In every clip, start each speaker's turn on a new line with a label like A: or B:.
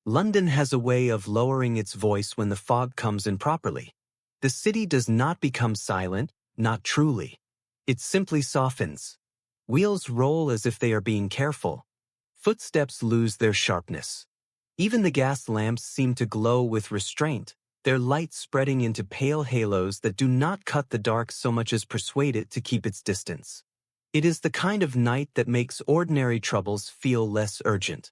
A: London has a way of lowering its voice when the fog comes in properly. The city does not become silent, not truly. It simply softens. Wheels roll as if they are being careful. Footsteps lose their sharpness. Even the gas lamps seem to glow with restraint, their light spreading into pale halos that do not cut the dark so much as persuade it to keep its distance. It is the kind of night that makes ordinary troubles feel less urgent.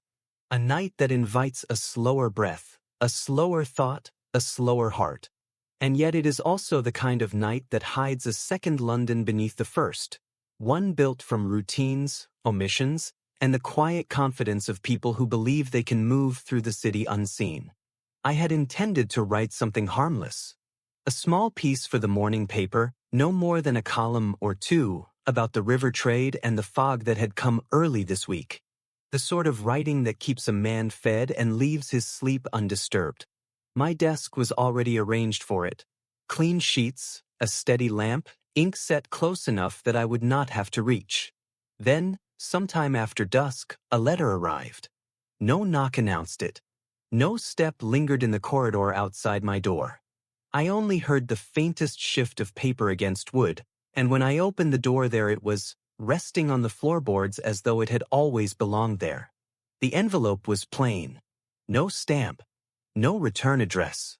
A: A night that invites a slower breath, a slower thought, a slower heart. And yet it is also the kind of night that hides a second London beneath the first, one built from routines, omissions, and the quiet confidence of people who believe they can move through the city unseen. I had intended to write something harmless. A small piece for the morning paper, no more than a column or two, about the river trade and the fog that had come early this week. The sort of writing that keeps a man fed and leaves his sleep undisturbed. My desk was already arranged for it. Clean sheets, a steady lamp, ink set close enough that I would not have to reach. Then, sometime after dusk, a letter arrived. No knock announced it. No step lingered in the corridor outside my door. I only heard the faintest shift of paper against wood, and when I opened the door there it was, resting on the floorboards as though it had always belonged there. The envelope was plain. No stamp. No return address.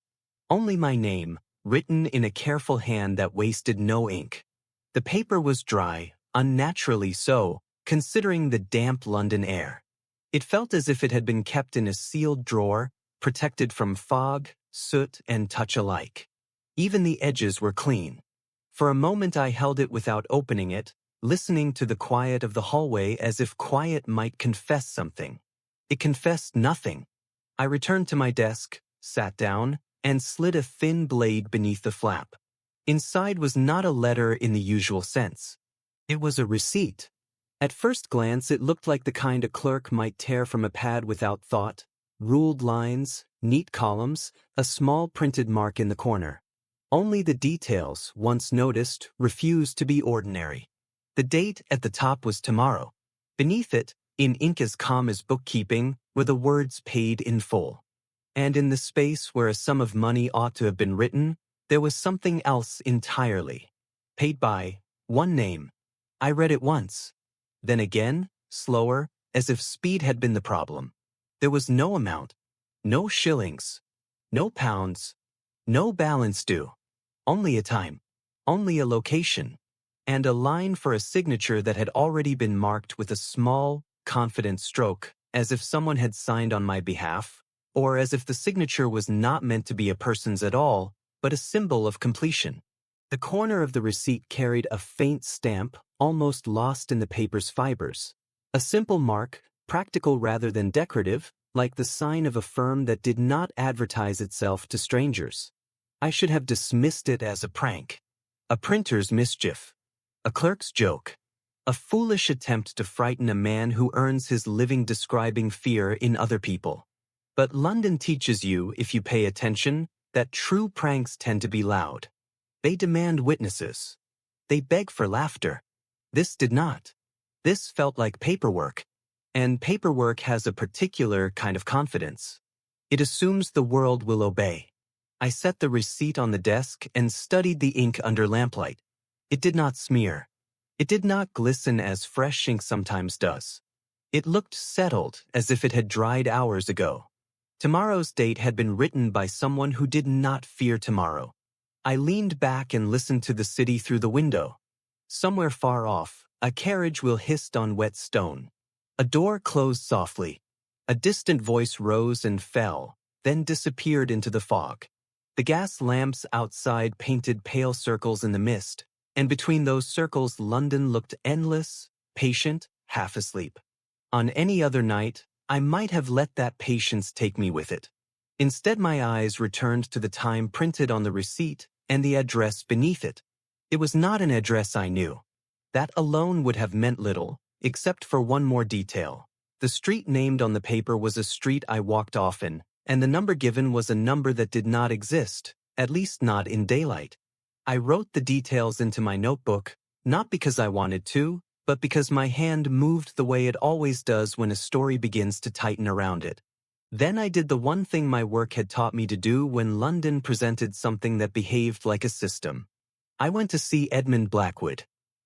A: Only my name, written in a careful hand that wasted no ink. The paper was dry, unnaturally so, considering the damp London air. It felt as if it had been kept in a sealed drawer, protected from fog, soot, and touch alike. Even the edges were clean. For a moment I held it without opening it, listening to the quiet of the hallway as if quiet might confess something. It confessed nothing. I returned to my desk, sat down, and slid a thin blade beneath the flap. Inside was not a letter in the usual sense. It was a receipt. At first glance it looked like the kind a clerk might tear from a pad without thought. Ruled lines, neat columns, a small printed mark in the corner. Only the details, once noticed, refused to be ordinary. The date at the top was tomorrow. Beneath it, in ink as calm as bookkeeping, were the words paid in full. And in the space where a sum of money ought to have been written, there was something else entirely. Paid by one name. I read it once. Then again, slower, as if speed had been the problem. There was no amount, no shillings, no pounds, no balance due. Only a time, only a location, and a line for a signature that had already been marked with a small, confident stroke, as if someone had signed on my behalf, or as if the signature was not meant to be a person's at all, but a symbol of completion. The corner of the receipt carried a faint stamp, almost lost in the paper's fibers. A simple mark, practical rather than decorative, like the sign of a firm that did not advertise itself to strangers. I should have dismissed it as a prank. A printer's mischief. A clerk's joke. A foolish attempt to frighten a man who earns his living describing fear in other people. But London teaches you, if you pay attention, that true pranks tend to be loud. They demand witnesses. They beg for laughter. This did not. This felt like paperwork. And paperwork has a particular kind of confidence. It assumes the world will obey. I set the receipt on the desk and studied the ink under lamplight. It did not smear. It did not glisten as fresh ink sometimes does. It looked settled, as if it had dried hours ago. Tomorrow's date had been written by someone who did not fear tomorrow. I leaned back and listened to the city through the window. Somewhere far off, a carriage wheel hissed on wet stone. A door closed softly. A distant voice rose and fell, then disappeared into the fog. The gas lamps outside painted pale circles in the mist, and between those circles London looked endless, patient, half asleep. On any other night, I might have let that patience take me with it. Instead, my eyes returned to the time printed on the receipt and the address beneath it. It was not an address I knew. That alone would have meant little, except for one more detail. The street named on the paper was a street I walked often, and the number given was a number that did not exist, at least not in daylight. I wrote the details into my notebook, not because I wanted to, but because my hand moved the way it always does when a story begins to tighten around it. Then I did the one thing my work had taught me to do when London presented something that behaved like a system. I went to see Edmund Blackwood.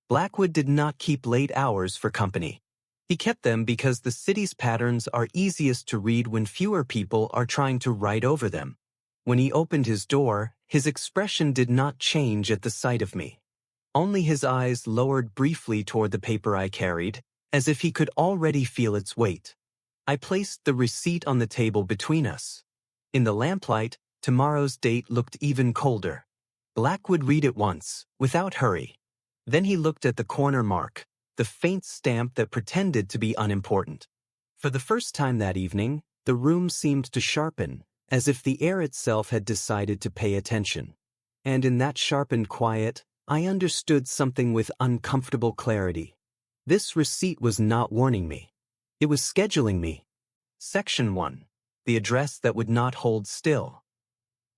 A: Blackwood did not keep late hours for company. He kept them because the city's patterns are easiest to read when fewer people are trying to write over them. When he opened his door, his expression did not change at the sight of me. Only his eyes lowered briefly toward the paper I carried, as if he could already feel its weight. I placed the receipt on the table between us. In the lamplight, tomorrow's date looked even colder. Black would read it once, without hurry. Then he looked at the corner mark, the faint stamp that pretended to be unimportant. For the first time that evening, the room seemed to sharpen, as if the air itself had decided to pay attention. And in that sharpened quiet, I understood something with uncomfortable clarity. This receipt was not warning me. It was scheduling me. Section 1. The address that would not hold still.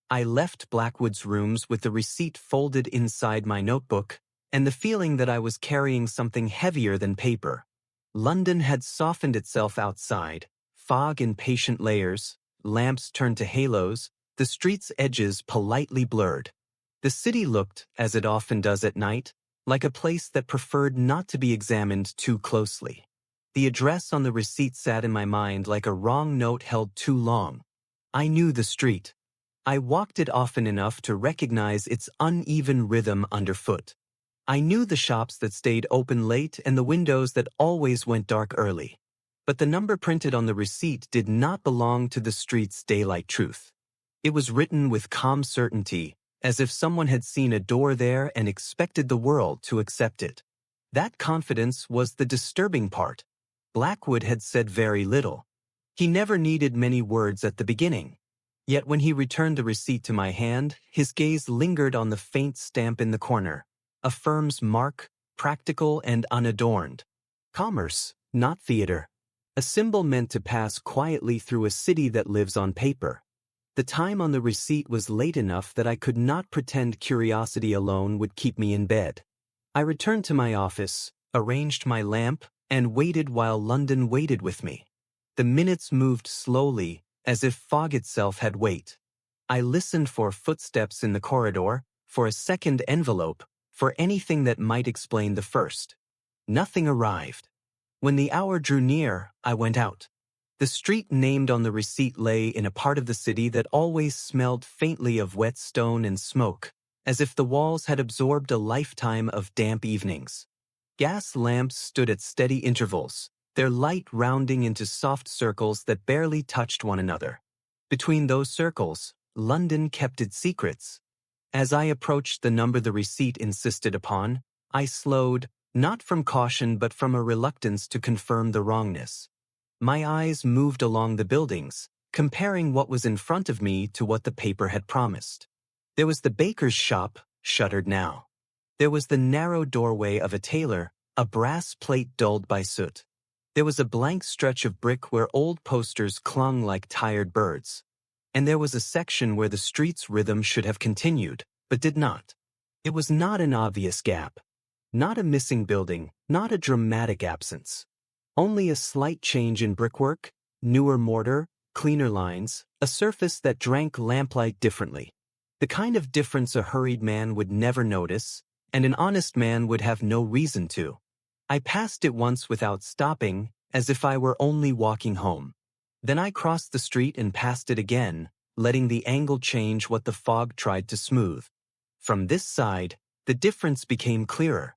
A: I left Blackwood's rooms with the receipt folded inside my notebook, and the feeling that I was carrying something heavier than paper. London had softened itself outside, fog in patient layers, lamps turned to halos, the street's edges politely blurred. The city looked, as it often does at night, like a place that preferred not to be examined too closely. The address on the receipt sat in my mind like a wrong note held too long. I knew the street. I walked it often enough to recognize its uneven rhythm underfoot. I knew the shops that stayed open late and the windows that always went dark early. But the number printed on the receipt did not belong to the street's daylight truth. It was written with calm certainty, as if someone had seen a door there and expected the world to accept it. That confidence was the disturbing part. Blackwood had said very little. He never needed many words at the beginning. Yet when he returned the receipt to my hand, his gaze lingered on the faint stamp in the corner. A firm's mark, practical and unadorned. Commerce, not theater. A symbol meant to pass quietly through a city that lives on paper. The time on the receipt was late enough that I could not pretend curiosity alone would keep me in bed. I returned to my office, arranged my lamp, and waited while London waited with me. The minutes moved slowly, as if fog itself had weight. I listened for footsteps in the corridor, for a second envelope, for anything that might explain the first. Nothing arrived. When the hour drew near, I went out. The street named on the receipt lay in a part of the city that always smelled faintly of wet stone and smoke, as if the walls had absorbed a lifetime of damp evenings. Gas lamps stood at steady intervals, their light rounding into soft circles that barely touched one another. Between those circles, London kept its secrets. As I approached the number the receipt insisted upon, I slowed, not from caution but from a reluctance to confirm the wrongness. My eyes moved along the buildings, comparing what was in front of me to what the paper had promised. There was the baker's shop, shuttered now. There was the narrow doorway of a tailor, a brass plate dulled by soot. There was a blank stretch of brick where old posters clung like tired birds. And there was a section where the street's rhythm should have continued, but did not. It was not an obvious gap. Not a missing building, not a dramatic absence. Only a slight change in brickwork, newer mortar, cleaner lines, a surface that drank lamplight differently. The kind of difference a hurried man would never notice, and an honest man would have no reason to. I passed it once without stopping, as if I were only walking home. Then I crossed the street and passed it again, letting the angle change what the fog tried to smooth. From this side, the difference became clearer.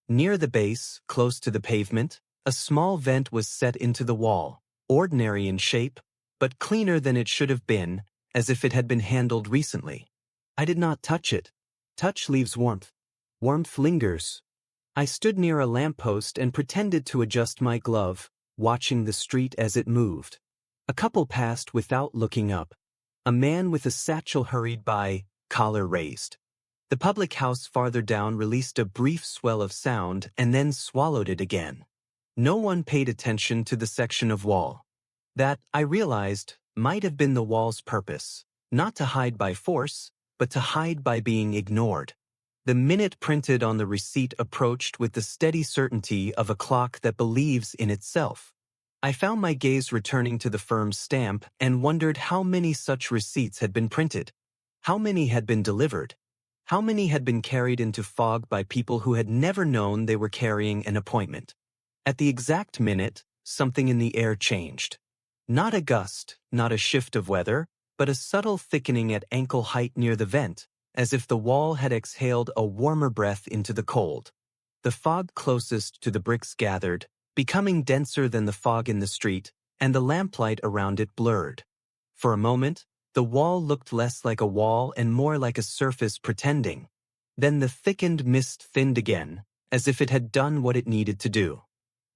A: Near the base, close to the pavement, a small vent was set into the wall, ordinary in shape, but cleaner than it should have been, as if it had been handled recently. I did not touch it. Touch leaves warmth. Warmth lingers. I stood near a lamppost and pretended to adjust my glove, watching the street as it moved. A couple passed without looking up. A man with a satchel hurried by, collar raised. The public house farther down released a brief swell of sound and then swallowed it again. No one paid attention to the section of wall. That, I realized, might have been the wall's purpose, not to hide by force, but to hide by being ignored. The minute printed on the receipt approached with the steady certainty of a clock that believes in itself. I found my gaze returning to the firm's stamp and wondered how many such receipts had been printed. How many had been delivered? How many had been carried into fog by people who had never known they were carrying an appointment? At the exact minute, something in the air changed. Not a gust, not a shift of weather, but a subtle thickening at ankle height near the vent, as if the wall had exhaled a warmer breath into the cold. The fog closest to the bricks gathered, becoming denser than the fog in the street, and the lamplight around it blurred. For a moment, the wall looked less like a wall and more like a surface pretending. Then the thickened mist thinned again, as if it had done what it needed to do.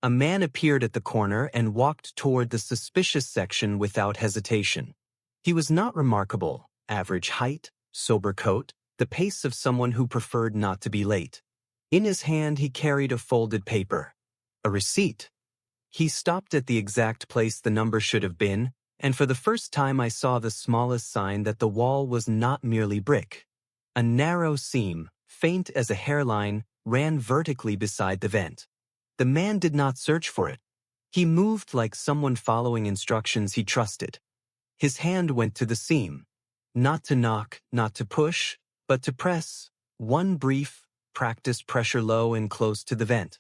A: A man appeared at the corner and walked toward the suspicious section without hesitation. He was not remarkable: average height, sober coat, the pace of someone who preferred not to be late. In his hand he carried a folded paper. A receipt. He stopped at the exact place the number should have been, and for the first time I saw the smallest sign that the wall was not merely brick. A narrow seam, faint as a hairline, ran vertically beside the vent. The man did not search for it. He moved like someone following instructions he trusted. His hand went to the seam. Not to knock, not to push, but to press. One brief, practiced pressure low and close to the vent.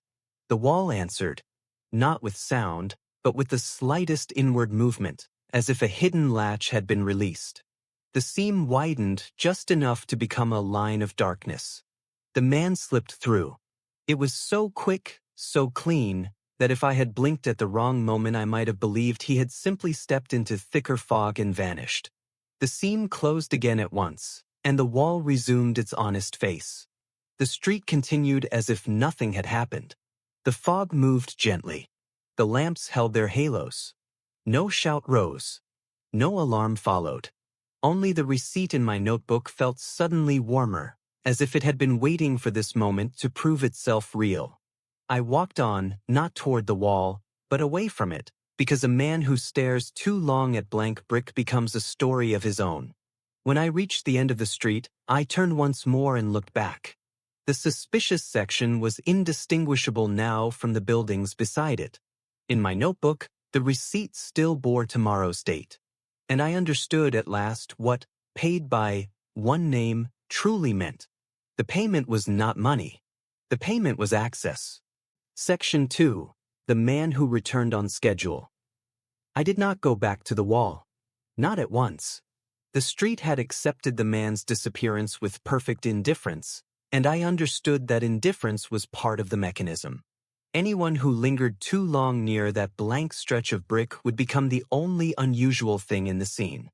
A: The wall answered, not with sound, but with the slightest inward movement, as if a hidden latch had been released. The seam widened just enough to become a line of darkness. The man slipped through. It was so quick, so clean, that if I had blinked at the wrong moment I might have believed he had simply stepped into thicker fog and vanished. The seam closed again at once, and the wall resumed its honest face. The street continued as if nothing had happened. The fog moved gently. The lamps held their halos. No shout rose. No alarm followed. Only the receipt in my notebook felt suddenly warmer, as if it had been waiting for this moment to prove itself real. I walked on, not toward the wall, but away from it, because a man who stares too long at blank brick becomes a story of his own. When I reached the end of the street, I turned once more and looked back. The suspicious section was indistinguishable now from the buildings beside it. In my notebook, the receipt still bore tomorrow's date. And I understood at last what "paid by one name" truly meant. The payment was not money. The payment was access. Section 2. The man who returned on schedule. I did not go back to the wall. Not at once. The street had accepted the man's disappearance with perfect indifference, and I understood that indifference was part of the mechanism. Anyone who lingered too long near that blank stretch of brick would become the only unusual thing in the scene.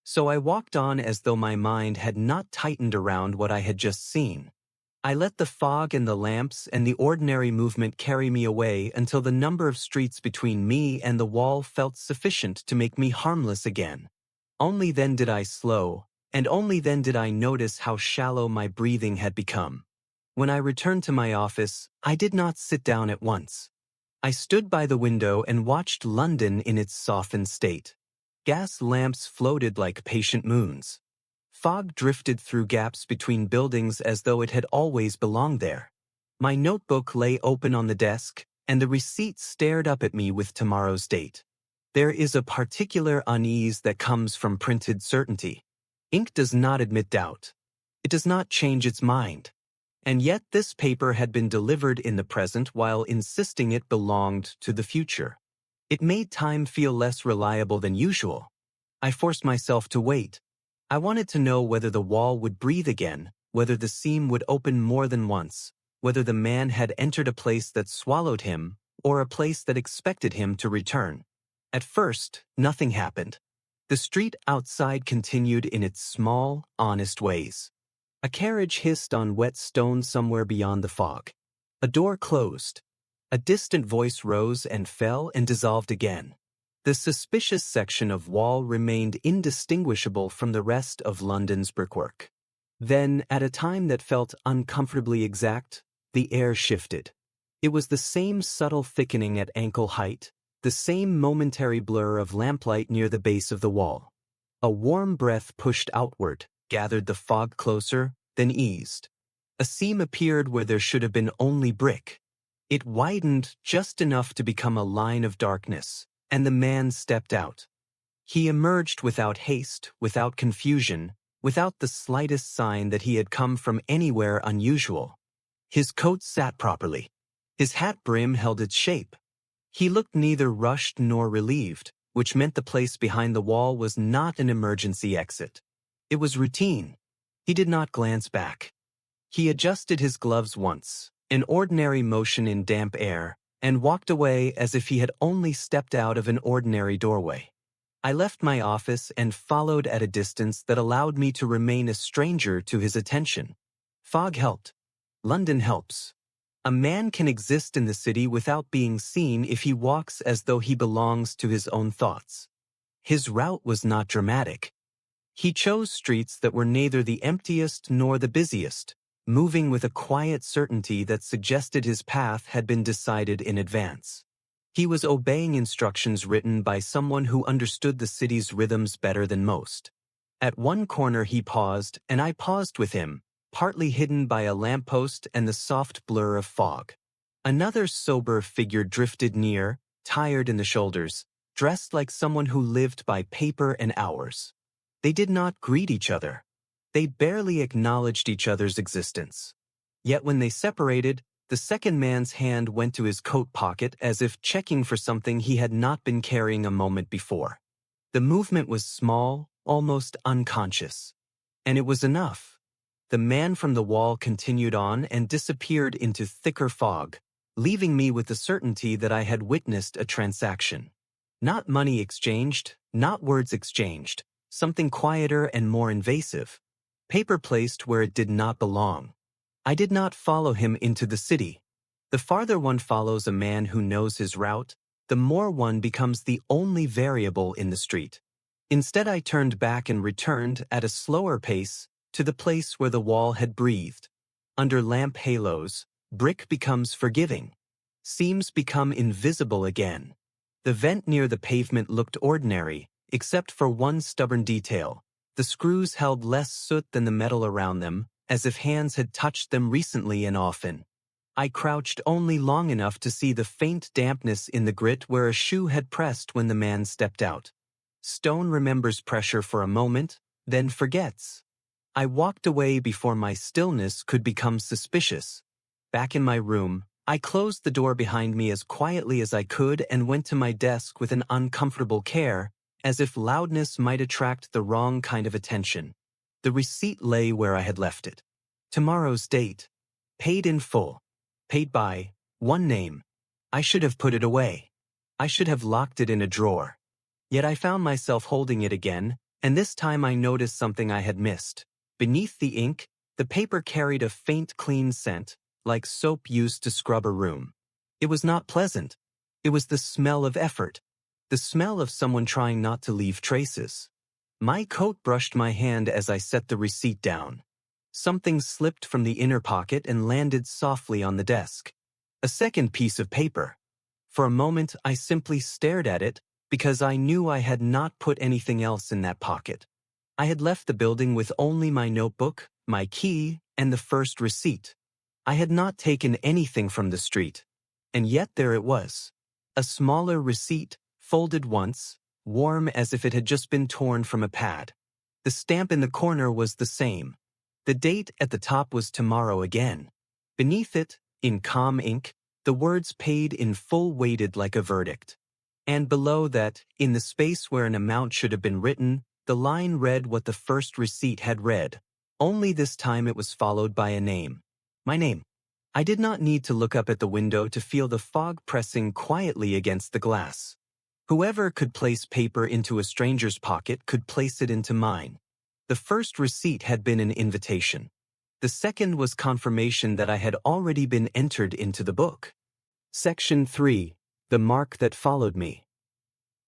A: So I walked on as though my mind had not tightened around what I had just seen. I let the fog and the lamps and the ordinary movement carry me away until the number of streets between me and the wall felt sufficient to make me harmless again. Only then did I slow, and only then did I notice how shallow my breathing had become. When I returned to my office, I did not sit down at once. I stood by the window and watched London in its softened state. Gas lamps floated like patient moons. Fog drifted through gaps between buildings as though it had always belonged there. My notebook lay open on the desk, and the receipt stared up at me with tomorrow's date. There is a particular unease that comes from printed certainty. Ink does not admit doubt. It does not change its mind. And yet this paper had been delivered in the present while insisting it belonged to the future. It made time feel less reliable than usual. I forced myself to wait. I wanted to know whether the wall would breathe again, whether the seam would open more than once, whether the man had entered a place that swallowed him, or a place that expected him to return. At first, nothing happened. The street outside continued in its small, honest ways. A carriage hissed on wet stone somewhere beyond the fog. A door closed. A distant voice rose and fell and dissolved again. The suspicious section of wall remained indistinguishable from the rest of London's brickwork. Then, at a time that felt uncomfortably exact, the air shifted. It was the same subtle thickening at ankle height, the same momentary blur of lamplight near the base of the wall. A warm breath pushed outward, gathered the fog closer, then eased. A seam appeared where there should have been only brick. It widened just enough to become a line of darkness, and the man stepped out. He emerged without haste, without confusion, without the slightest sign that he had come from anywhere unusual. His coat sat properly. His hat brim held its shape. He looked neither rushed nor relieved, which meant the place behind the wall was not an emergency exit. It was routine. He did not glance back. He adjusted his gloves once, an ordinary motion in damp air, and walked away as if he had only stepped out of an ordinary doorway. I left my office and followed at a distance that allowed me to remain a stranger to his attention. Fog helped. London helps. A man can exist in the city without being seen if he walks as though he belongs to his own thoughts. His route was not dramatic. He chose streets that were neither the emptiest nor the busiest, moving with a quiet certainty that suggested his path had been decided in advance. He was obeying instructions written by someone who understood the city's rhythms better than most. At one corner he paused, and I paused with him, partly hidden by a lamppost and the soft blur of fog. Another sober figure drifted near, tired in the shoulders, dressed like someone who lived by paper and hours. They did not greet each other. They barely acknowledged each other's existence. Yet when they separated, the second man's hand went to his coat pocket as if checking for something he had not been carrying a moment before. The movement was small, almost unconscious. And it was enough. The man from the wall continued on and disappeared into thicker fog, leaving me with the certainty that I had witnessed a transaction. Not money exchanged, not words exchanged, something quieter and more invasive. Paper placed where it did not belong. I did not follow him into the city. The farther one follows a man who knows his route, the more one becomes the only variable in the street. Instead, I turned back and returned at a slower pace to the place where the wall had breathed. Under lamp halos, brick becomes forgiving. Seams become invisible again. The vent near the pavement looked ordinary, except for one stubborn detail. The screws held less soot than the metal around them, as if hands had touched them recently and often. I crouched only long enough to see the faint dampness in the grit where a shoe had pressed when the man stepped out. Stone remembers pressure for a moment, then forgets. I walked away before my stillness could become suspicious. Back in my room, I closed the door behind me as quietly as I could and went to my desk with an uncomfortable care, as if loudness might attract the wrong kind of attention. The receipt lay where I had left it. Tomorrow's date. Paid in full. Paid by one name. I should have put it away. I should have locked it in a drawer. Yet I found myself holding it again, and this time I noticed something I had missed. Beneath the ink, the paper carried a faint clean scent, like soap used to scrub a room. It was not pleasant. It was the smell of effort. The smell of someone trying not to leave traces. My coat brushed my hand as I set the receipt down. Something slipped from the inner pocket and landed softly on the desk. A second piece of paper. For a moment, I simply stared at it because I knew I had not put anything else in that pocket. I had left the building with only my notebook, my key, and the first receipt. I had not taken anything from the street. And yet there it was. A smaller receipt, folded once, warm as if it had just been torn from a pad. The stamp in the corner was the same. The date at the top was tomorrow again. Beneath it, in calm ink, the words paid in full weighted like a verdict. And below that, in the space where an amount should have been written, the line read what the first receipt had read. Only this time it was followed by a name. My name. I did not need to look up at the window to feel the fog pressing quietly against the glass. Whoever could place paper into a stranger's pocket could place it into mine. The first receipt had been an invitation. The second was confirmation that I had already been entered into the book. Section 3. The Mark That Followed Me.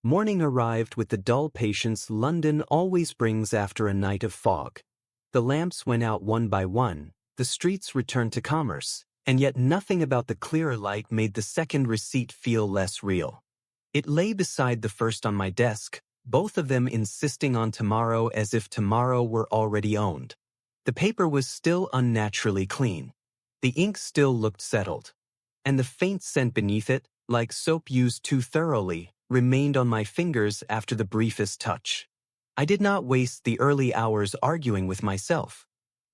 A: Morning arrived with the dull patience London always brings after a night of fog. The lamps went out one by one, the streets returned to commerce, and yet nothing about the clearer light made the second receipt feel less real. It lay beside the first on my desk, both of them insisting on tomorrow as if tomorrow were already owned. The paper was still unnaturally clean. The ink still looked settled. And the faint scent beneath it, like soap used too thoroughly, remained on my fingers after the briefest touch. I did not waste the early hours arguing with myself.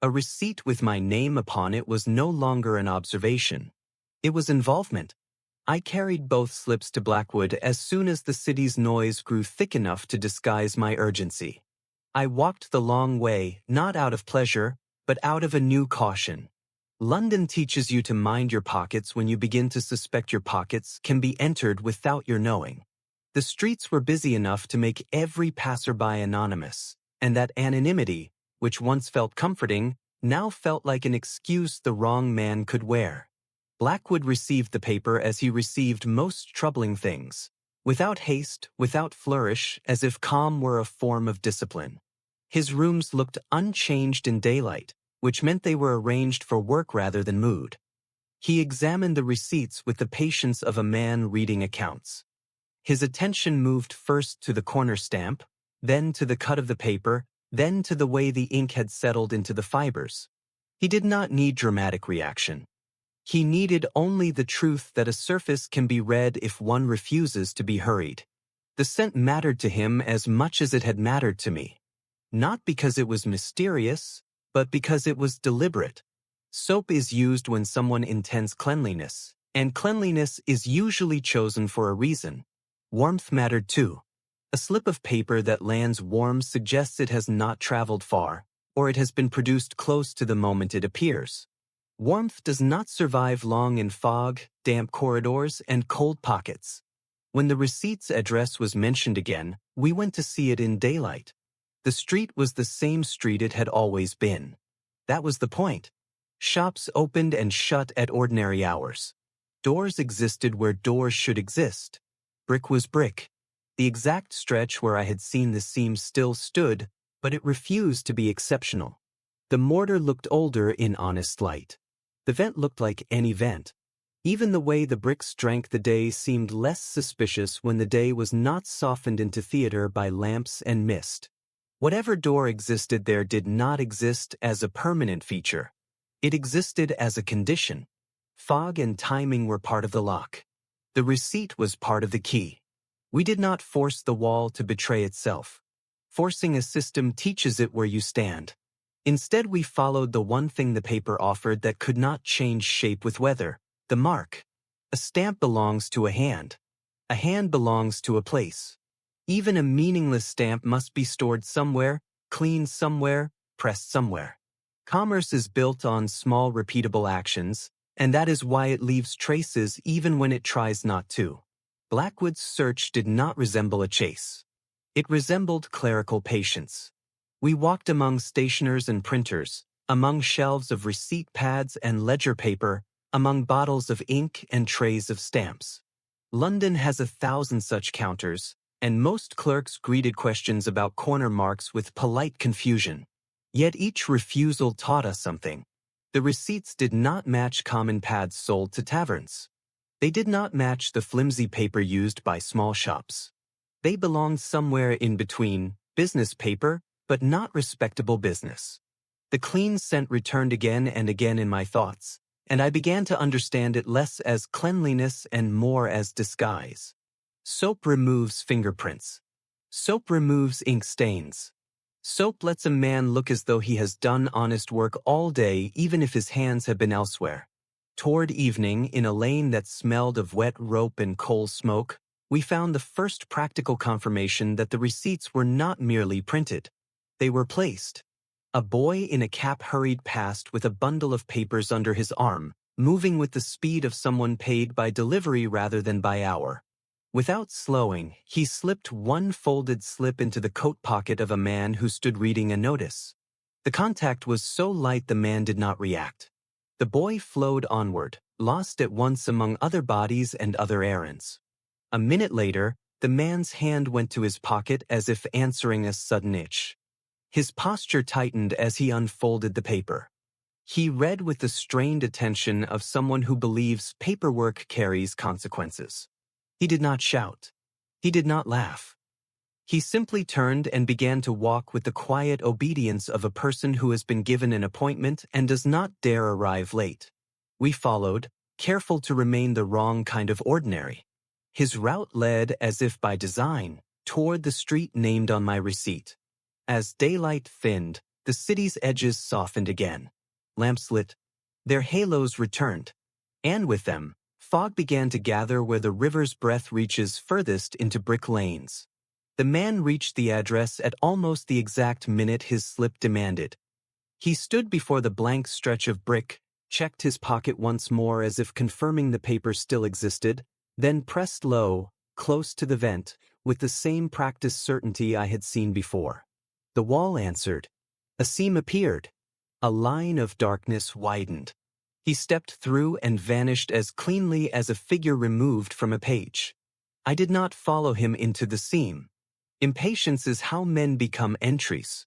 A: A receipt with my name upon it was no longer an observation. It was involvement. I carried both slips to Blackwood as soon as the city's noise grew thick enough to disguise my urgency. I walked the long way, not out of pleasure, but out of a new caution. London teaches you to mind your pockets when you begin to suspect your pockets can be entered without your knowing. The streets were busy enough to make every passerby anonymous, and that anonymity, which once felt comforting, now felt like an excuse the wrong man could wear. Blackwood received the paper as he received most troubling things, without haste, without flourish, as if calm were a form of discipline. His rooms looked unchanged in daylight, which meant they were arranged for work rather than mood. He examined the receipts with the patience of a man reading accounts. His attention moved first to the corner stamp, then to the cut of the paper, then to the way the ink had settled into the fibers. He did not need dramatic reaction. He needed only the truth that a surface can be read if one refuses to be hurried. The scent mattered to him as much as it had mattered to me. Not because it was mysterious, but because it was deliberate. Soap is used when someone intends cleanliness, and cleanliness is usually chosen for a reason. Warmth mattered too. A slip of paper that lands warm suggests it has not traveled far, or it has been produced close to the moment it appears. Warmth does not survive long in fog, damp corridors, and cold pockets. When the receipt's address was mentioned again, we went to see it in daylight. The street was the same street it had always been. That was the point. Shops opened and shut at ordinary hours. Doors existed where doors should exist. Brick was brick. The exact stretch where I had seen the seam still stood, but it refused to be exceptional. The mortar looked older in honest light. The vent looked like any vent. Even the way the bricks drank the day seemed less suspicious when the day was not softened into theater by lamps and mist. Whatever door existed there did not exist as a permanent feature. It existed as a condition. Fog and timing were part of the lock. The receipt was part of the key. We did not force the wall to betray itself. Forcing a system teaches it where you stand. Instead, we followed the one thing the paper offered that could not change shape with weather, the mark. A stamp belongs to a hand. A hand belongs to a place. Even a meaningless stamp must be stored somewhere, cleaned somewhere, pressed somewhere. Commerce is built on small repeatable actions, and that is why it leaves traces even when it tries not to. Blackwood's search did not resemble a chase. It resembled clerical patience. We walked among stationers and printers, among shelves of receipt pads and ledger paper, among bottles of ink and trays of stamps. London has 1,000 such counters, and most clerks greeted questions about corner marks with polite confusion. Yet each refusal taught us something. The receipts did not match common pads sold to taverns. They did not match the flimsy paper used by small shops. They belonged somewhere in between business paper, but not respectable business. The clean scent returned again and again in my thoughts, and I began to understand it less as cleanliness and more as disguise. Soap removes fingerprints. Soap removes ink stains. Soap lets a man look as though he has done honest work all day, even if his hands have been elsewhere. Toward evening, in a lane that smelled of wet rope and coal smoke, we found the first practical confirmation that the receipts were not merely printed. They were placed. A boy in a cap hurried past with a bundle of papers under his arm, moving with the speed of someone paid by delivery rather than by hour. Without slowing, he slipped one folded slip into the coat pocket of a man who stood reading a notice. The contact was so light the man did not react. The boy flowed onward, lost at once among other bodies and other errands. A minute later, the man's hand went to his pocket as if answering a sudden itch. His posture tightened as he unfolded the paper. He read with the strained attention of someone who believes paperwork carries consequences. He did not shout. He did not laugh. He simply turned and began to walk with the quiet obedience of a person who has been given an appointment and does not dare arrive late. We followed, careful to remain the wrong kind of ordinary. His route led, as if by design, toward the street named on my receipt. As daylight thinned, the city's edges softened again. Lamps lit. Their halos returned. And with them, fog began to gather where the river's breath reaches furthest into brick lanes. The man reached the address at almost the exact minute his slip demanded. He stood before the blank stretch of brick, checked his pocket once more as if confirming the paper still existed, then pressed low, close to the vent, with the same practiced certainty I had seen before. The wall answered. A seam appeared. A line of darkness widened. He stepped through and vanished as cleanly as a figure removed from a page. I did not follow him into the seam. Impatience is how men become entries.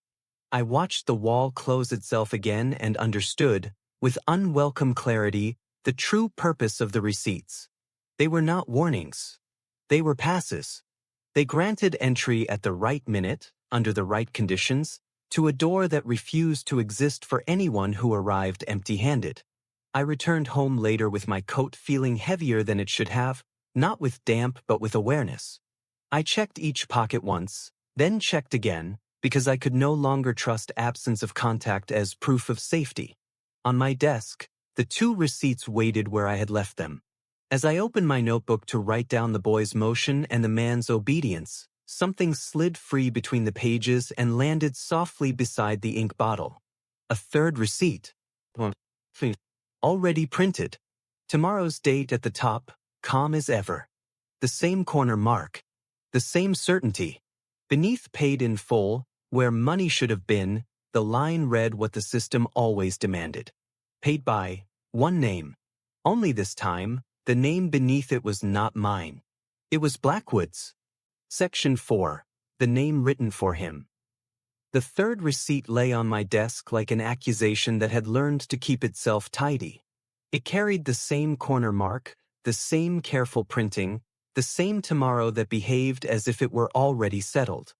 A: I watched the wall close itself again and understood, with unwelcome clarity, the true purpose of the receipts. They were not warnings. They were passes. They granted entry at the right minute, under the right conditions, to a door that refused to exist for anyone who arrived empty-handed. I returned home later with my coat feeling heavier than it should have, not with damp but with awareness. I checked each pocket once, then checked again, because I could no longer trust absence of contact as proof of safety. On my desk, the 2 receipts waited where I had left them. As I opened my notebook to write down the boy's motion and the man's obedience, something slid free between the pages and landed softly beside the ink bottle. A 3rd receipt. Already printed. Tomorrow's date at the top, calm as ever. The same corner mark. The same certainty. Beneath paid in full, where money should have been, the line read what the system always demanded. Paid by, one name. Only this time, the name beneath it was not mine. It was Blackwood's. Section 4. The name written for him. The 3rd receipt lay on my desk like an accusation that had learned to keep itself tidy. It carried the same corner mark, the same careful printing, the same tomorrow that behaved as if it were already settled.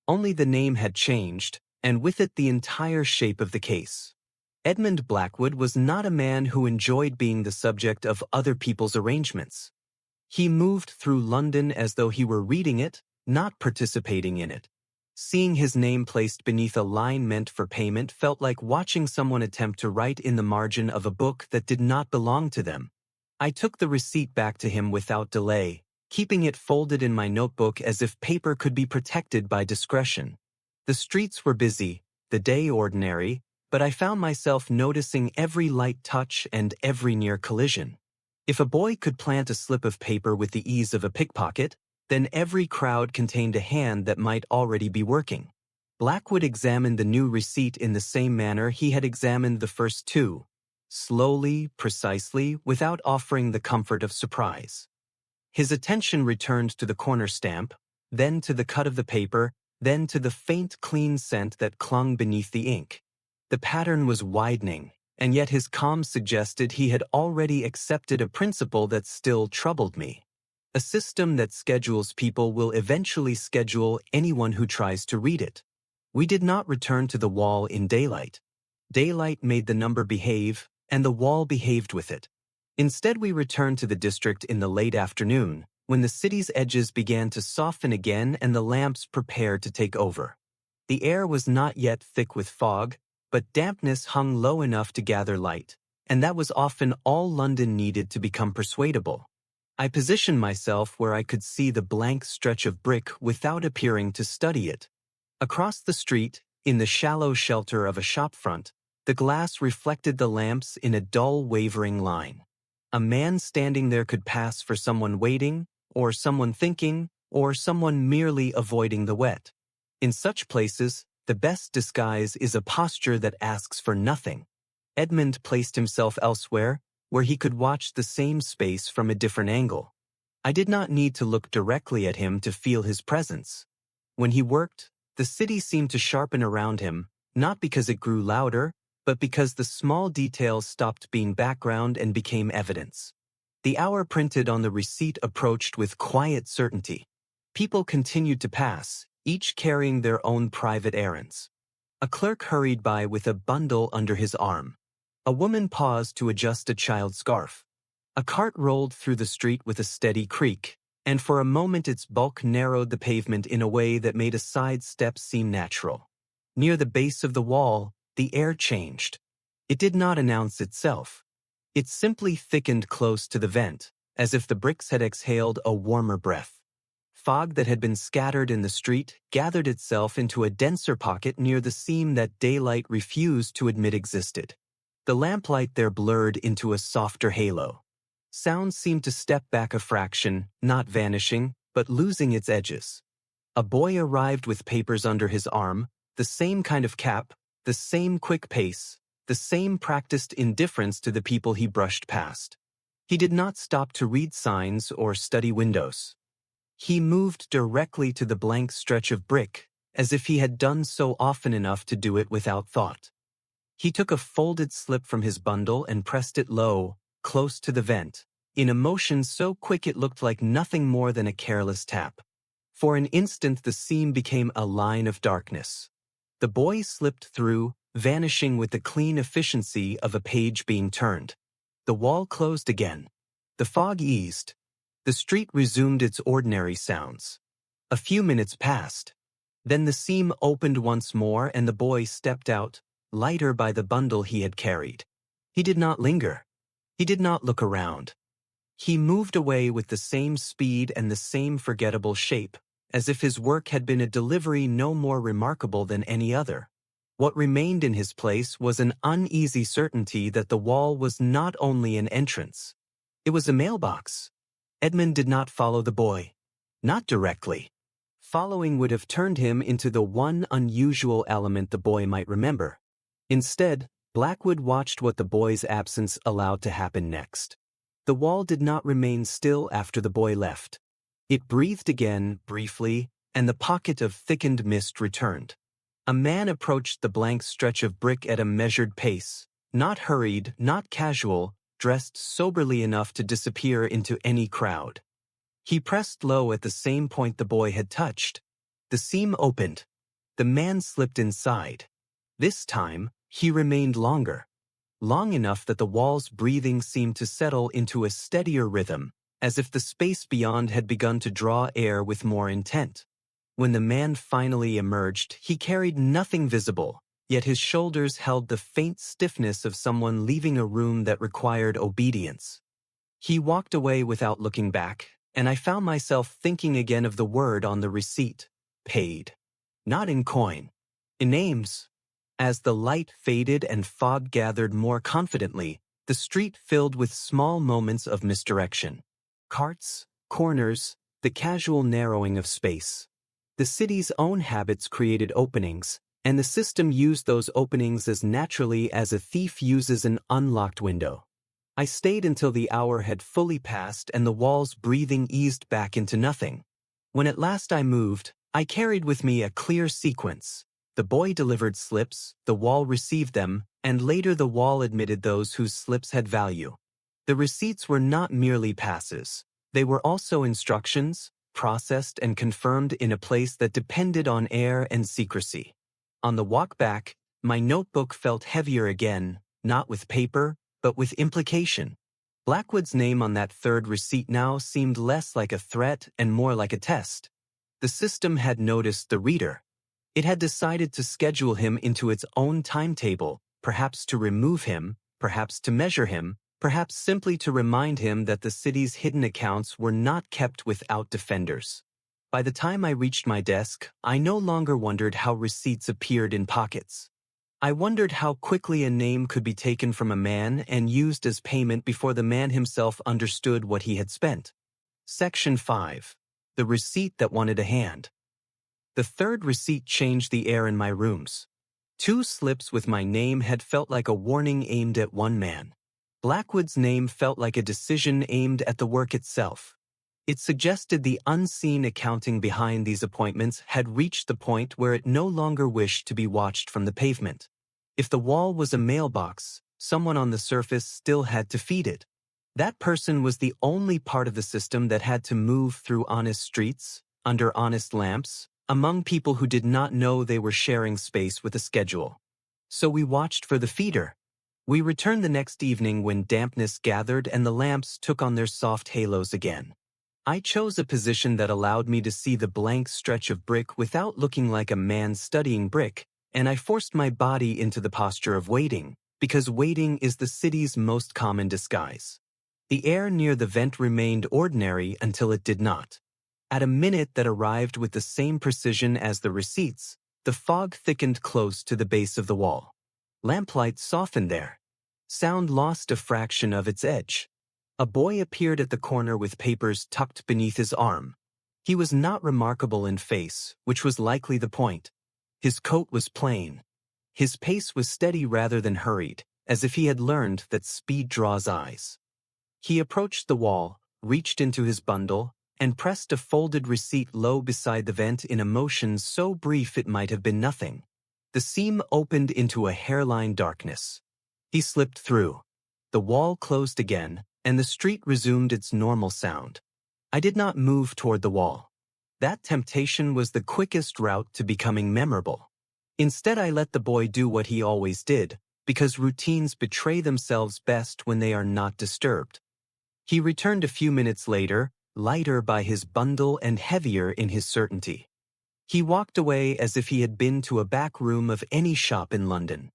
A: Only the name had changed, and with it the entire shape of the case. Edmund Blackwood was not a man who enjoyed being the subject of other people's arrangements. He moved through London as though he were reading it, not participating in it. Seeing his name placed beneath a line meant for payment felt like watching someone attempt to write in the margin of a book that did not belong to them. I took the receipt back to him without delay, keeping it folded in my notebook as if paper could be protected by discretion. The streets were busy, the day ordinary, but I found myself noticing every light touch and every near collision. If a boy could plant a slip of paper with the ease of a pickpocket, then every crowd contained a hand that might already be working. Blackwood examined the new receipt in the same manner he had examined the first 2, slowly, precisely, without offering the comfort of surprise. His attention returned to the corner stamp, then to the cut of the paper, then to the faint, clean scent that clung beneath the ink. The pattern was widening, and yet his calm suggested he had already accepted a principle that still troubled me. A system that schedules people will eventually schedule anyone who tries to read it. We did not return to the wall in daylight. Daylight made the number behave, and the wall behaved with it. Instead, we returned to the district in the late afternoon, when the city's edges began to soften again and the lamps prepared to take over. The air was not yet thick with fog, but dampness hung low enough to gather light, and that was often all London needed to become persuadable. I positioned myself where I could see the blank stretch of brick without appearing to study it. Across the street, in the shallow shelter of a shopfront, the glass reflected the lamps in a dull, wavering line. A man standing there could pass for someone waiting, or someone thinking, or someone merely avoiding the wet. In such places, the best disguise is a posture that asks for nothing. Edmund placed himself elsewhere, where he could watch the same space from a different angle. I did not need to look directly at him to feel his presence. When he worked, the city seemed to sharpen around him, not because it grew louder, but because the small details stopped being background and became evidence. The hour printed on the receipt approached with quiet certainty. People continued to pass, each carrying their own private errands. A clerk hurried by with a bundle under his arm. A woman paused to adjust a child's scarf. A cart rolled through the street with a steady creak, and for a moment its bulk narrowed the pavement in a way that made a side step seem natural. Near the base of the wall, the air changed. It did not announce itself. It simply thickened close to the vent, as if the bricks had exhaled a warmer breath. Fog that had been scattered in the street gathered itself into a denser pocket near the seam that daylight refused to admit existed. The lamplight there blurred into a softer halo. Sound seemed to step back a fraction, not vanishing, but losing its edges. A boy arrived with papers under his arm, the same kind of cap, the same quick pace, the same practiced indifference to the people he brushed past. He did not stop to read signs or study windows. He moved directly to the blank stretch of brick, as if he had done so often enough to do it without thought. He took a folded slip from his bundle and pressed it low, close to the vent, in a motion so quick it looked like nothing more than a careless tap. For an instant the seam became a line of darkness. The boy slipped through, vanishing with the clean efficiency of a page being turned. The wall closed again. The fog eased. The street resumed its ordinary sounds. A few minutes passed. Then the seam opened once more and the boy stepped out, lighter by the bundle he had carried. He did not linger. He did not look around. He moved away with the same speed and the same forgettable shape, as if his work had been a delivery no more remarkable than any other. What remained in his place was an uneasy certainty that the wall was not only an entrance. It was a mailbox. Edmund did not follow the boy. Not directly. Following would have turned him into the one unusual element the boy might remember. Instead, Blackwood watched what the boy's absence allowed to happen next. The wall did not remain still after the boy left. It breathed again, briefly, and the pocket of thickened mist returned. A man approached the blank stretch of brick at a measured pace, not hurried, not casual, dressed soberly enough to disappear into any crowd. He pressed low at the same point the boy had touched. The seam opened. The man slipped inside. This time, he remained longer. Long enough that the wall's breathing seemed to settle into a steadier rhythm, as if the space beyond had begun to draw air with more intent. When the man finally emerged, he carried nothing visible, yet his shoulders held the faint stiffness of someone leaving a room that required obedience. He walked away without looking back, and I found myself thinking again of the word on the receipt, paid. Not in coin, in names. As the light faded and fog gathered more confidently, the street filled with small moments of misdirection. Carts, corners, the casual narrowing of space. The city's own habits created openings, and the system used those openings as naturally as a thief uses an unlocked window. I stayed until the hour had fully passed and the wall's breathing eased back into nothing. When at last I moved, I carried with me a clear sequence. The boy delivered slips, the wall received them, and later the wall admitted those whose slips had value. The receipts were not merely passes. They were also instructions, processed and confirmed in a place that depended on air and secrecy. On the walk back, my notebook felt heavier again, not with paper, but with implication. Blackwood's name on that third receipt now seemed less like a threat and more like a test. The system had noticed the reader. It had decided to schedule him into its own timetable, perhaps to remove him, perhaps to measure him, perhaps simply to remind him that the city's hidden accounts were not kept without defenders. By the time I reached my desk, I no longer wondered how receipts appeared in pockets. I wondered how quickly a name could be taken from a man and used as payment before the man himself understood what he had spent. Section 5. The receipt that wanted a hand. The third receipt changed the air in my rooms. 2 slips with my name had felt like a warning aimed at one man. Blackwood's name felt like a decision aimed at the work itself. It suggested the unseen accounting behind these appointments had reached the point where it no longer wished to be watched from the pavement. If the wall was a mailbox, someone on the surface still had to feed it. That person was the only part of the system that had to move through honest streets, under honest lamps, among people who did not know they were sharing space with a schedule. So we watched for the feeder. We returned the next evening when dampness gathered and the lamps took on their soft halos again. I chose a position that allowed me to see the blank stretch of brick without looking like a man studying brick, and I forced my body into the posture of waiting, because waiting is the city's most common disguise. The air near the vent remained ordinary until it did not. At a minute that arrived with the same precision as the receipts, the fog thickened close to the base of the wall. Lamplight softened there. Sound lost a fraction of its edge. A boy appeared at the corner with papers tucked beneath his arm. He was not remarkable in face, which was likely the point. His coat was plain. His pace was steady rather than hurried, as if he had learned that speed draws eyes. He approached the wall, reached into his bundle, and pressed a folded receipt low beside the vent in a motion so brief it might have been nothing. The seam opened into a hairline darkness. He slipped through. The wall closed again, and the street resumed its normal sound. I did not move toward the wall. That temptation was the quickest route to becoming memorable. Instead, I let the boy do what he always did, because routines betray themselves best when they are not disturbed. He returned a few minutes later, lighter by his bundle and heavier in his certainty. He walked away as if he had been to a back room of any shop in London.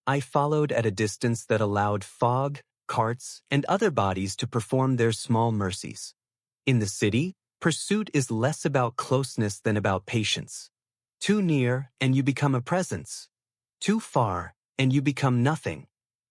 A: I followed at a distance that allowed fog, carts, and other bodies to perform their small mercies. In the city, pursuit is less about closeness than about patience. Too near, and you become a presence. Too far, and you become nothing.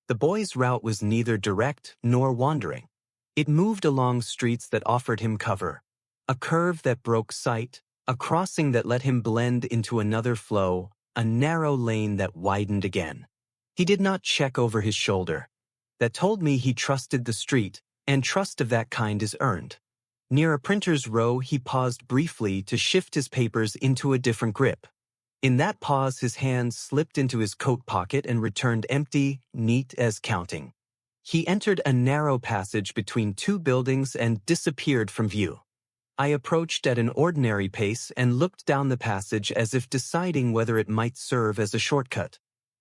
A: The boy's route was neither direct nor wandering. It moved along streets that offered him cover, a curve that broke sight, a crossing that let him blend into another flow, a narrow lane that widened again. He did not check over his shoulder. That told me he trusted the street, and trust of that kind is earned. Near a printer's row, he paused briefly to shift his papers into a different grip. In that pause, his hand slipped into his coat pocket and returned empty, neat as counting. He entered a narrow passage between two buildings and disappeared from view. I approached at an ordinary pace and looked down the passage as if deciding whether it might serve as a shortcut.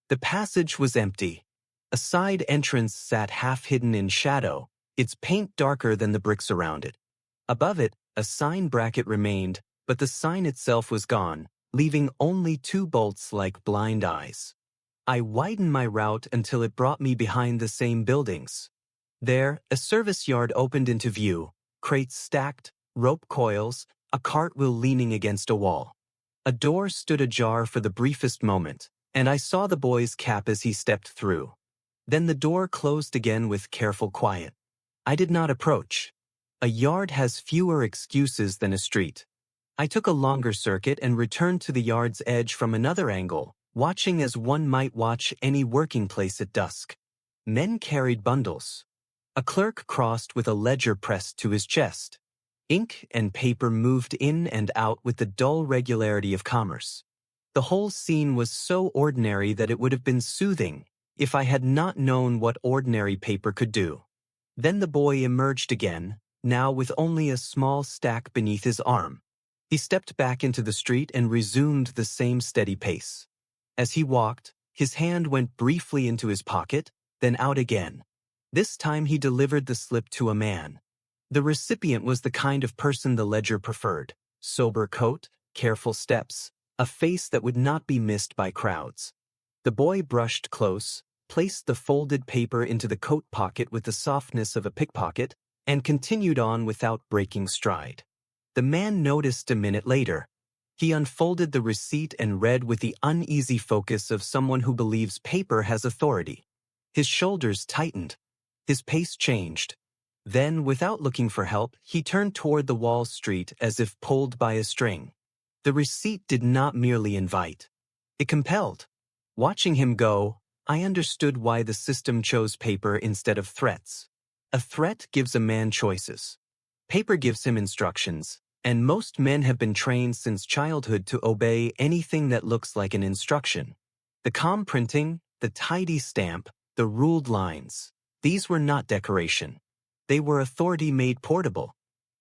A: The passage was empty. A side entrance sat half-hidden in shadow, its paint darker than the bricks around it. Above it, a sign bracket remained, but the sign itself was gone, leaving only two bolts like blind eyes. I widened my route until it brought me behind the same buildings. There, a service yard opened into view, crates stacked, rope coils, a cartwheel leaning against a wall. A door stood ajar for the briefest moment, and I saw the boy's cap as he stepped through. Then the door closed again with careful quiet. I did not approach. A yard has fewer excuses than a street. I took a longer circuit and returned to the yard's edge from another angle, watching as one might watch any working place at dusk. Men carried bundles. A clerk crossed with a ledger pressed to his chest. Ink and paper moved in and out with the dull regularity of commerce. The whole scene was so ordinary that it would have been soothing if I had not known what ordinary paper could do. Then the boy emerged again, now with only a small stack beneath his arm. He stepped back into the street and resumed the same steady pace. As he walked, his hand went briefly into his pocket, then out again. This time he delivered the slip to a man. The recipient was the kind of person the ledger preferred: sober coat, careful steps, a face that would not be missed by crowds. The boy brushed close, placed the folded paper into the coat pocket with the softness of a pickpocket, and continued on without breaking stride. The man noticed a minute later. He unfolded the receipt and read with the uneasy focus of someone who believes paper has authority. His shoulders tightened. His pace changed. Then, without looking for help, he turned toward the wall street as if pulled by a string. The receipt did not merely invite. It compelled. Watching him go, I understood why the system chose paper instead of threats. A threat gives a man choices. Paper gives him instructions. And most men have been trained since childhood to obey anything that looks like an instruction. The calm printing, the tidy stamp, the ruled lines, these were not decoration. They were authority made portable.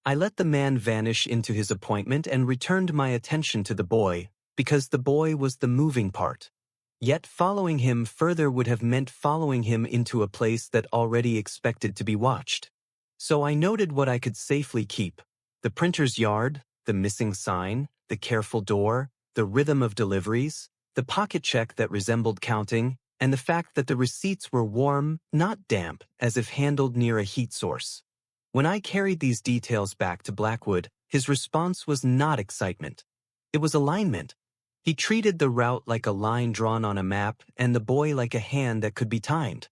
A: I let the man vanish into his appointment and returned my attention to the boy, because the boy was the moving part. Yet following him further would have meant following him into a place that already expected to be watched. So I noted what I could safely keep: The printer's yard, the missing sign, the careful door, the rhythm of deliveries, the pocket check that resembled counting, and the fact that the receipts were warm, not damp, as if handled near a heat source. When I carried these details back to Blackwood, his response was not excitement. It was alignment. He treated the route like a line drawn on a map and the boy like a hand that could be timed.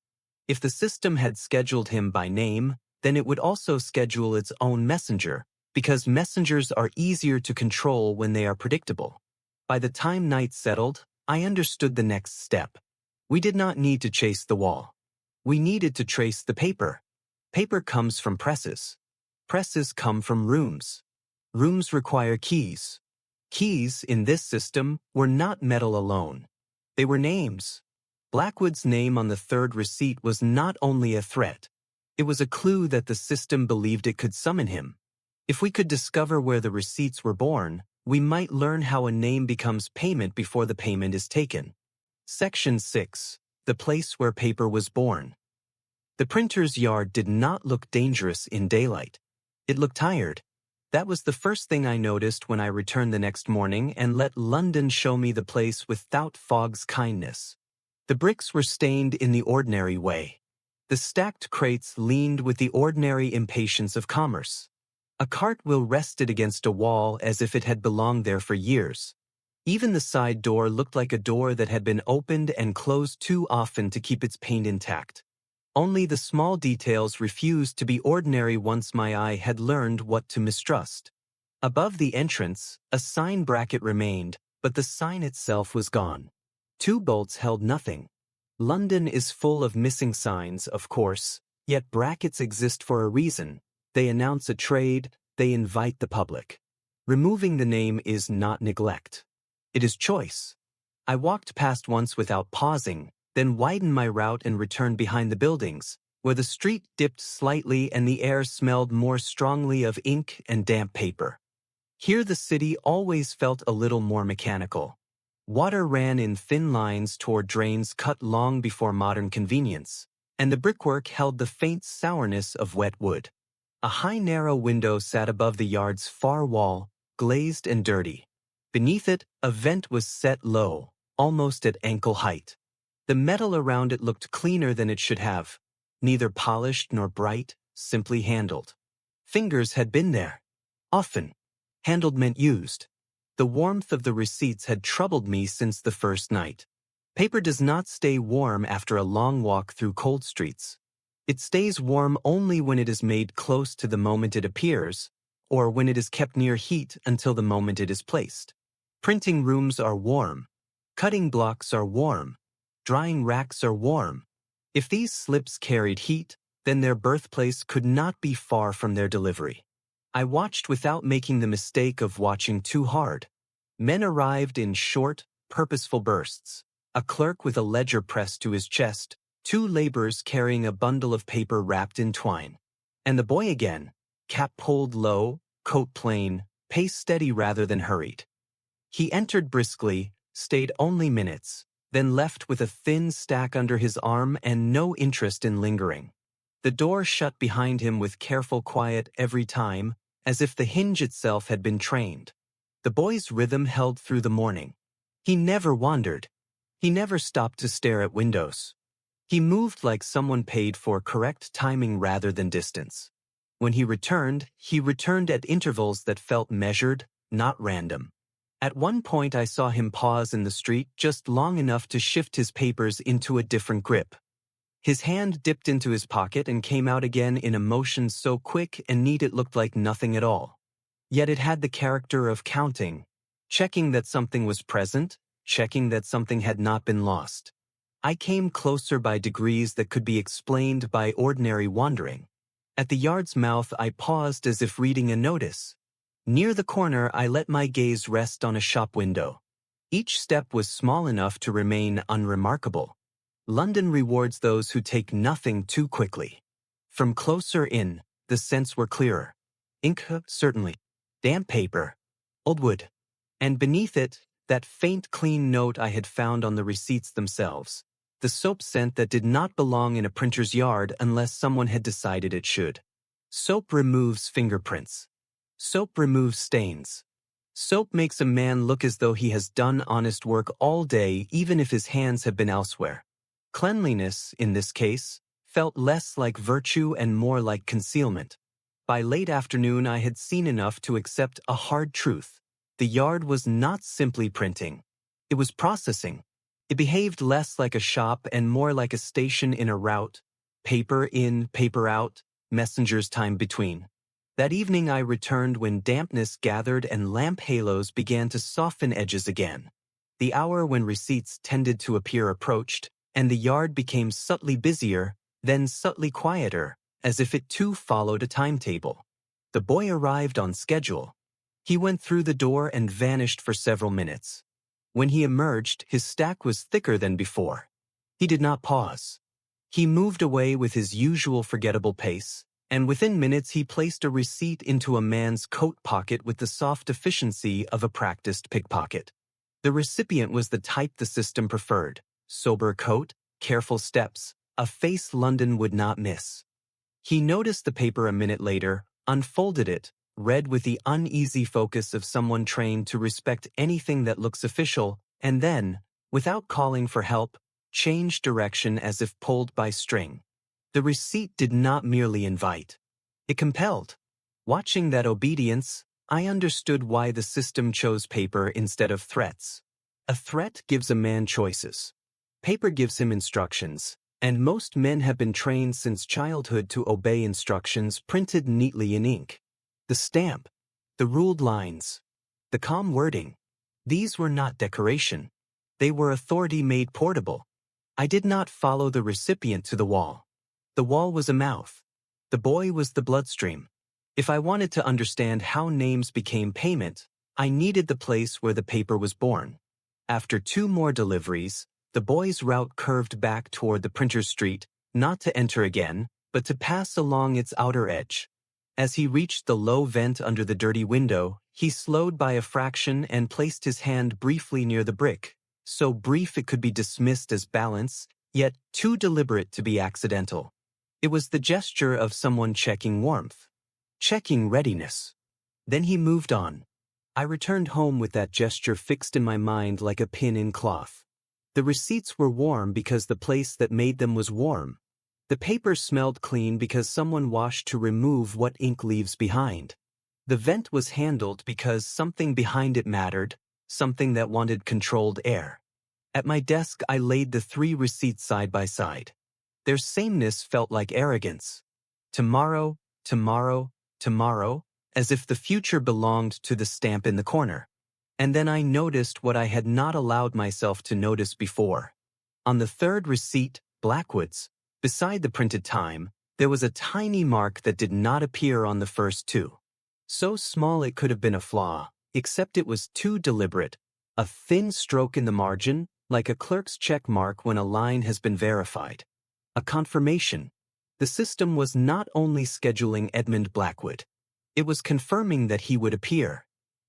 A: If the system had scheduled him by name, then it would also schedule its own messenger, because messengers are easier to control when they are predictable. By the time night settled, I understood the next step. We did not need to chase the wall. We needed to trace the paper. Paper comes from presses. Presses come from rooms. Rooms require keys. Keys, in this system, were not metal alone. They were names. Blackwood's name on the third receipt was not only a threat. It was a clue that the system believed it could summon him. If we could discover where the receipts were born, we might learn how a name becomes payment before the payment is taken. Section 6. The place where paper was born. The printer's yard did not look dangerous in daylight. It looked tired. That was the first thing I noticed when I returned the next morning and let London show me the place without Fogg's kindness. The bricks were stained in the ordinary way. The stacked crates leaned with the ordinary impatience of commerce. A cart wheel rested against a wall as if it had belonged there for years. Even the side door looked like a door that had been opened and closed too often to keep its paint intact. Only the small details refused to be ordinary once my eye had learned what to mistrust. Above the entrance, a sign bracket remained, but the sign itself was gone. 2 bolts held nothing. London is full of missing signs, of course, yet brackets exist for a reason. They announce a trade, they invite the public. Removing the name is not neglect. It is choice. I walked past once without pausing, then widened my route and returned behind the buildings, where the street dipped slightly and the air smelled more strongly of ink and damp paper. Here the city always felt a little more mechanical. Water ran in thin lines toward drains cut long before modern convenience, and the brickwork held the faint sourness of wet wood. A high narrow window sat above the yard's far wall, glazed and dirty. Beneath it, a vent was set low, almost at ankle height. The metal around it looked cleaner than it should have, neither polished nor bright, simply handled. Fingers had been there. Often. Handled meant used. The warmth of the receipts had troubled me since the first night. Paper does not stay warm after a long walk through cold streets. It stays warm only when it is made close to the moment it appears, or when it is kept near heat until the moment it is placed. Printing rooms are warm. Cutting blocks are warm. Drying racks are warm. If these slips carried heat, then their birthplace could not be far from their delivery. I watched without making the mistake of watching too hard. Men arrived in short, purposeful bursts. A clerk with a ledger pressed to his chest, 2 laborers carrying a bundle of paper wrapped in twine. And the boy again, cap pulled low, coat plain, pace steady rather than hurried. He entered briskly, stayed only minutes, then left with a thin stack under his arm and no interest in lingering. The door shut behind him with careful quiet every time, as if the hinge itself had been trained. The boy's rhythm held through the morning. He never wandered. He never stopped to stare at windows. He moved like someone paid for correct timing rather than distance. When he returned at intervals that felt measured, not random. At one point I saw him pause in the street just long enough to shift his papers into a different grip. His hand dipped into his pocket and came out again in a motion so quick and neat it looked like nothing at all. Yet it had the character of counting, checking that something was present, checking that something had not been lost. I came closer by degrees that could be explained by ordinary wandering. At the yard's mouth I paused as if reading a notice. Near the corner I let my gaze rest on a shop window. Each step was small enough to remain unremarkable. London rewards those who take nothing too quickly. From closer in, the scents were clearer. Ink, certainly. Damp paper. Old wood. And beneath it, that faint clean note I had found on the receipts themselves. The soap scent that did not belong in a printer's yard unless someone had decided it should. Soap removes fingerprints. Soap removes stains. Soap makes a man look as though he has done honest work all day even if his hands have been elsewhere. Cleanliness, in this case, felt less like virtue and more like concealment. By late afternoon I had seen enough to accept a hard truth. The yard was not simply printing. It was processing. It behaved less like a shop and more like a station in a route. Paper in, paper out, messengers time between. That evening I returned when dampness gathered and lamp halos began to soften edges again. The hour when receipts tended to appear approached, and the yard became subtly busier, then subtly quieter, as if it too followed a timetable. The boy arrived on schedule. He went through the door and vanished for several minutes. When he emerged, his stack was thicker than before. He did not pause. He moved away with his usual forgettable pace, and within minutes he placed a receipt into a man's coat pocket with the soft efficiency of a practiced pickpocket. The recipient was the type the system preferred: sober coat, careful steps, a face London would not miss. He noticed the paper a minute later, unfolded it, read with the uneasy focus of someone trained to respect anything that looks official, and then, without calling for help, changed direction as if pulled by string. The receipt did not merely invite. It compelled. Watching that obedience, I understood why the system chose paper instead of threats. A threat gives a man choices. Paper gives him instructions, and most men have been trained since childhood to obey instructions printed neatly in ink. The stamp, the ruled lines, the calm wording, these were not decoration. They were authority made portable. I did not follow the recipient to the wall. The wall was a mouth. The boy was the bloodstream. If I wanted to understand how names became payment, I needed the place where the paper was born. After 2 more deliveries, the boy's route curved back toward the printer's street, not to enter again, but to pass along its outer edge. As he reached the low vent under the dirty window, he slowed by a fraction and placed his hand briefly near the brick, so brief it could be dismissed as balance, yet too deliberate to be accidental. It was the gesture of someone checking warmth, checking readiness. Then he moved on. I returned home with that gesture fixed in my mind like a pin in cloth. The receipts were warm because the place that made them was warm. The paper smelled clean because someone washed to remove what ink leaves behind. The vent was handled because something behind it mattered, something that wanted controlled air. At my desk I laid the 3 receipts side by side. Their sameness felt like arrogance. Tomorrow, tomorrow, tomorrow, as if the future belonged to the stamp in the corner. And then I noticed what I had not allowed myself to notice before. On the 3rd receipt, Blackwood's, beside the printed time, there was a tiny mark that did not appear on the first 2. So small it could have been a flaw, except it was too deliberate. A thin stroke in the margin, like a clerk's check mark when a line has been verified. A confirmation. The system was not only scheduling Edmund Blackwood. It was confirming that he would appear.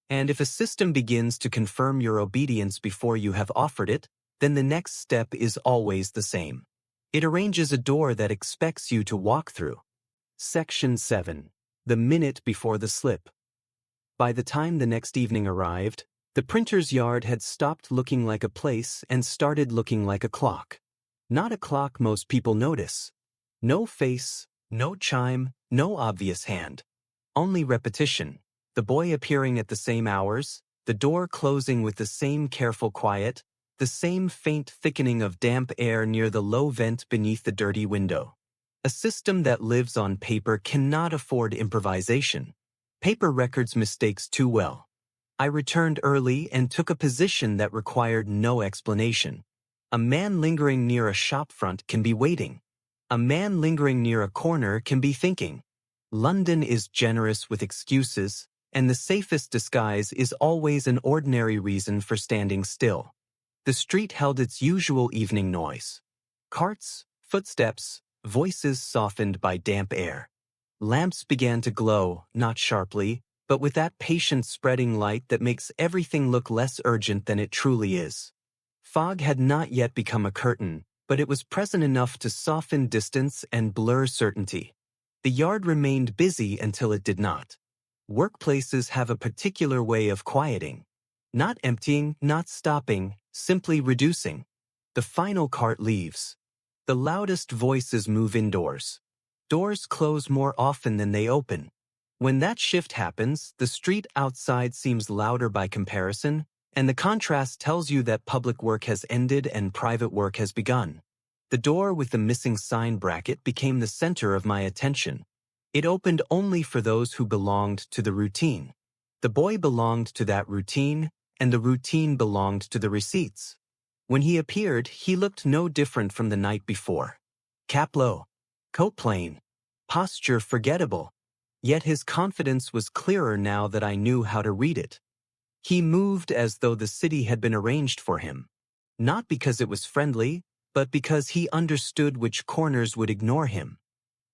A: And if a system begins to confirm your obedience before you have offered it, then the next step is always the same. It arranges a door that expects you to walk through. Section 7. The minute before the slip. By the time the next evening arrived, the printer's yard had stopped looking like a place and started looking like a clock. Not a clock most people notice. No face, no chime, no obvious hand. Only repetition. The boy appearing at the same hours, the door closing with the same careful quiet, the same faint thickening of damp air near the low vent beneath the dirty window. A system that lives on paper cannot afford improvisation. Paper records mistakes too well. I returned early and took a position that required no explanation. A man lingering near a shopfront can be waiting. A man lingering near a corner can be thinking. London is generous with excuses, and the safest disguise is always an ordinary reason for standing still. The street held its usual evening noise. Carts, footsteps, voices softened by damp air. Lamps began to glow, not sharply, but with that patient spreading light that makes everything look less urgent than it truly is. Fog had not yet become a curtain, but it was present enough to soften distance and blur certainty. The yard remained busy until it did not. Workplaces have a particular way of quieting. Not emptying, not stopping, simply reducing. The final cart leaves. The loudest voices move indoors. Doors close more often than they open. When that shift happens, the street outside seems louder by comparison, and the contrast tells you that public work has ended and private work has begun. The door with the missing sign bracket became the center of my attention. It opened only for those who belonged to the routine. The boy belonged to that routine, and the routine belonged to the receipts. When he appeared, he looked no different from the night before. Cap low, coat plain, posture forgettable. Yet his confidence was clearer now that I knew how to read it. He moved as though the city had been arranged for him. Not because it was friendly, but because he understood which corners would ignore him.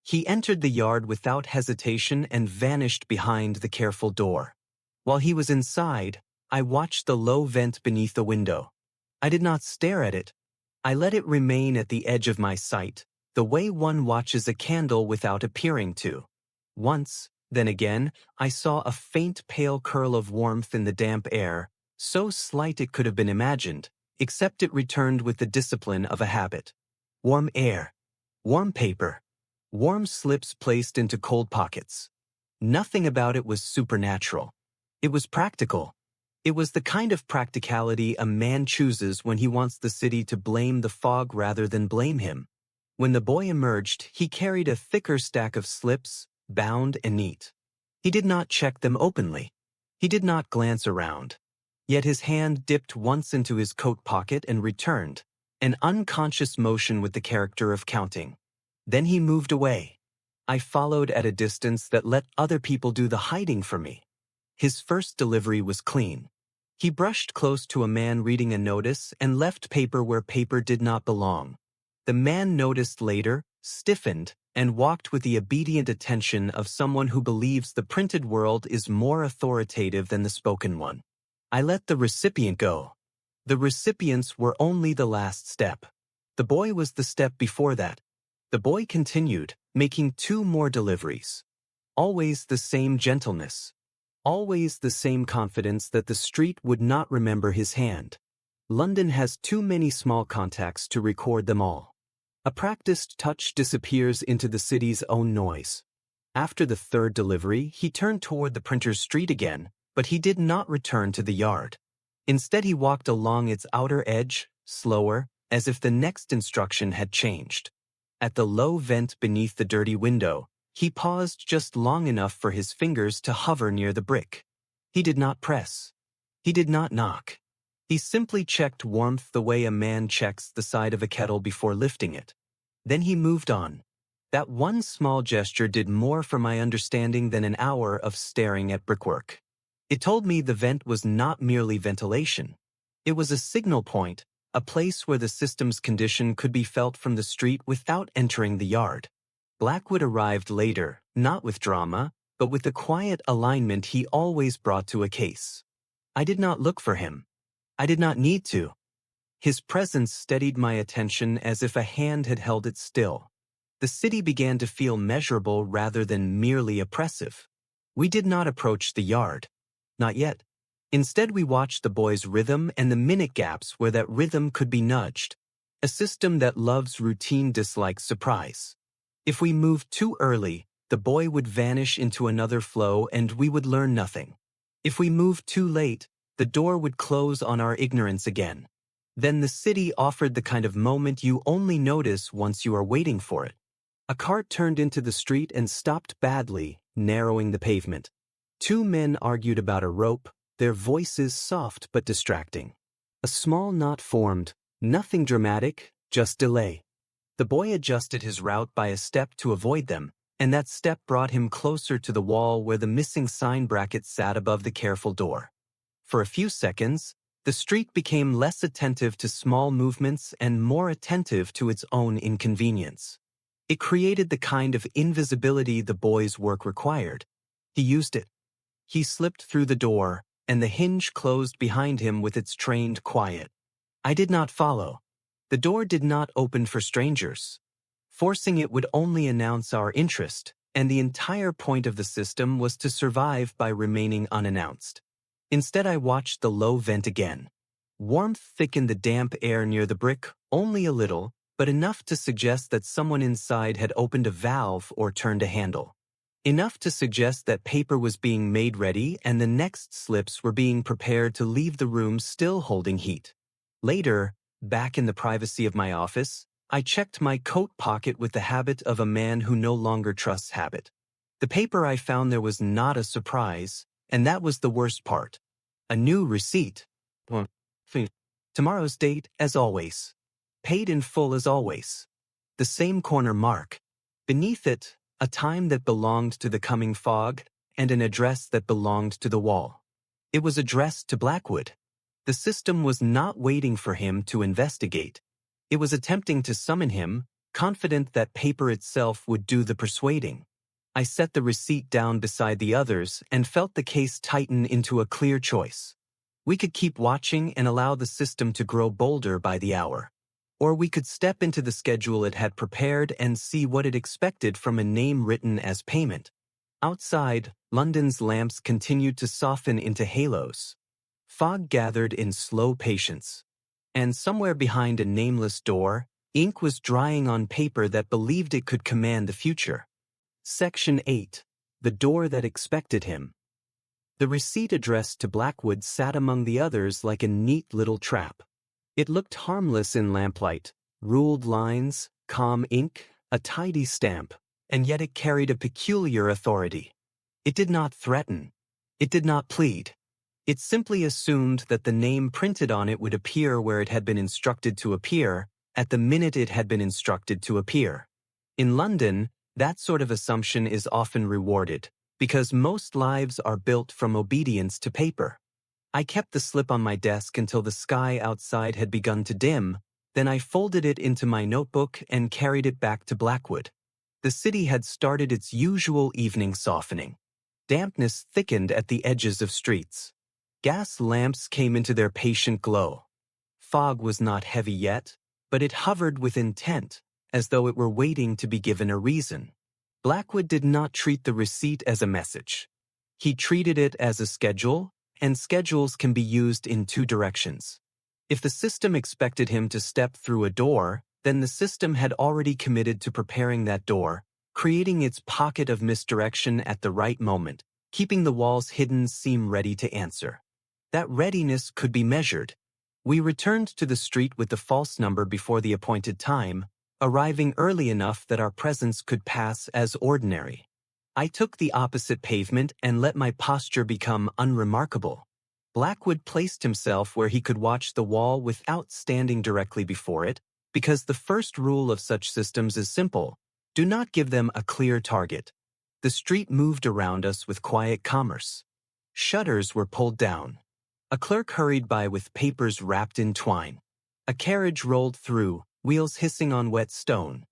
A: He entered the yard without hesitation and vanished behind the careful door. While he was inside, I watched the low vent beneath the window. I did not stare at it. I let it remain at the edge of my sight, the way one watches a candle without appearing to. Once, then again, I saw a faint pale curl of warmth in the damp air, so slight it could have been imagined, except it returned with the discipline of a habit. Warm air, warm paper, warm slips placed into cold pockets. Nothing about it was supernatural. It was practical. It was the kind of practicality a man chooses when he wants the city to blame the fog rather than blame him. When the boy emerged, he carried a thicker stack of slips, bound and neat. He did not check them openly. He did not glance around. Yet his hand dipped once into his coat pocket and returned, an unconscious motion with the character of counting. Then he moved away. I followed at a distance that let other people do the hiding for me. His first delivery was clean. He brushed close to a man reading a notice and left paper where paper did not belong. The man noticed later, stiffened, and walked with the obedient attention of someone who believes the printed world is more authoritative than the spoken one. I let the recipient go. The recipients were only the last step. The boy was the step before that. The boy continued, making 2 more deliveries. Always the same gentleness. Always the same confidence that the street would not remember his hand. London has too many small contacts to record them all. A practiced touch disappears into the city's own noise. After the 3rd delivery, he turned toward the printer's street again, but he did not return to the yard. Instead, he walked along its outer edge, slower, as if the next instruction had changed. At the low vent beneath the dirty window, he paused just long enough for his fingers to hover near the brick. He did not press. He did not knock. He simply checked warmth the way a man checks the side of a kettle before lifting it. Then he moved on. That one small gesture did more for my understanding than an hour of staring at brickwork. It told me the vent was not merely ventilation. It was a signal point, a place where the system's condition could be felt from the street without entering the yard. Blackwood arrived later, not with drama, but with the quiet alignment he always brought to a case. I did not look for him. I did not need to. His presence steadied my attention as if a hand had held it still. The city began to feel measurable rather than merely oppressive. We did not approach the yard. Not yet. Instead, we watched the boy's rhythm and the minute gaps where that rhythm could be nudged. A system that loves routine dislikes surprise. If we moved too early, the boy would vanish into another flow and we would learn nothing. If we moved too late, the door would close on our ignorance again. Then the city offered the kind of moment you only notice once you are waiting for it. A cart turned into the street and stopped badly, narrowing the pavement. 2 men argued about a rope, their voices soft but distracting. A small knot formed, nothing dramatic, just delay. The boy adjusted his route by a step to avoid them, and that step brought him closer to the wall where the missing sign bracket sat above the careful door. For a few seconds, the street became less attentive to small movements and more attentive to its own inconvenience. It created the kind of invisibility the boy's work required. He used it. He slipped through the door, and the hinge closed behind him with its trained quiet. I did not follow. The door did not open for strangers. Forcing it would only announce our interest, and the entire point of the system was to survive by remaining unannounced. Instead, I watched the low vent again. Warmth thickened the damp air near the brick, only a little, but enough to suggest that someone inside had opened a valve or turned a handle. Enough to suggest that paper was being made ready and the next slips were being prepared to leave the room still holding heat. Later, back in the privacy of my office, I checked my coat pocket with the habit of a man who no longer trusts habit. The paper I found there was not a surprise, and that was the worst part. A new receipt. Tomorrow's date, as always. Paid in full as always. The same corner mark. Beneath it, a time that belonged to the coming fog, and an address that belonged to the wall. It was addressed to Blackwood. The system was not waiting for him to investigate. It was attempting to summon him, confident that paper itself would do the persuading. I set the receipt down beside the others and felt the case tighten into a clear choice. We could keep watching and allow the system to grow bolder by the hour. Or we could step into the schedule it had prepared and see what it expected from a name written as payment. Outside, London's lamps continued to soften into halos. Fog gathered in slow patience. And somewhere behind a nameless door, ink was drying on paper that believed it could command the future. Section 8. The Door That Expected Him. The receipt addressed to Blackwood sat among the others like a neat little trap. It looked harmless in lamplight, ruled lines, calm ink, a tidy stamp, and yet it carried a peculiar authority. It did not threaten. It did not plead. It simply assumed that the name printed on it would appear where it had been instructed to appear, at the minute it had been instructed to appear. In London, that sort of assumption is often rewarded, because most lives are built from obedience to paper. I kept the slip on my desk until the sky outside had begun to dim, then I folded it into my notebook and carried it back to Blackwood. The city had started its usual evening softening. Dampness thickened at the edges of streets. Gas lamps came into their patient glow. Fog was not heavy yet, but it hovered with intent, as though it were waiting to be given a reason. Blackwood did not treat the receipt as a message. He treated it as a schedule, and schedules can be used in two directions. If the system expected him to step through a door, then the system had already committed to preparing that door, creating its pocket of misdirection at the right moment, keeping the walls hidden seem ready to answer. That readiness could be measured. We returned to the street with the false number before the appointed time, arriving early enough that our presence could pass as ordinary. I took the opposite pavement and let my posture become unremarkable. Blackwood placed himself where he could watch the wall without standing directly before it, because the first rule of such systems is simple: do not give them a clear target. The street moved around us with quiet commerce. Shutters were pulled down. A clerk hurried by with papers wrapped in twine. A carriage rolled through, wheels hissing on wet stone.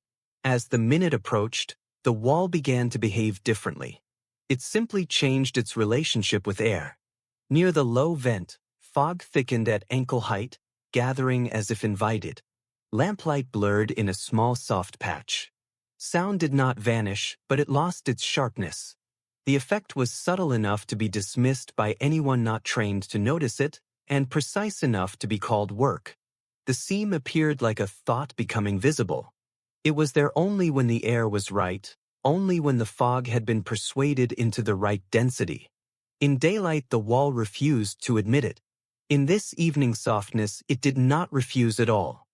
A: As the minute approached, the wall began to behave differently. It simply changed its relationship with air. Near the low vent, fog thickened at ankle height, gathering as if invited. Lamplight blurred in a small soft patch. Sound did not vanish, but it lost its sharpness. The effect was subtle enough to be dismissed by anyone not trained to notice it, and precise enough to be called work. The seam appeared like a thought becoming visible. It was there only when the air was right, only when the fog had been persuaded into the right density. In daylight, the wall refused to admit it. In this evening softness, it did not refuse at all.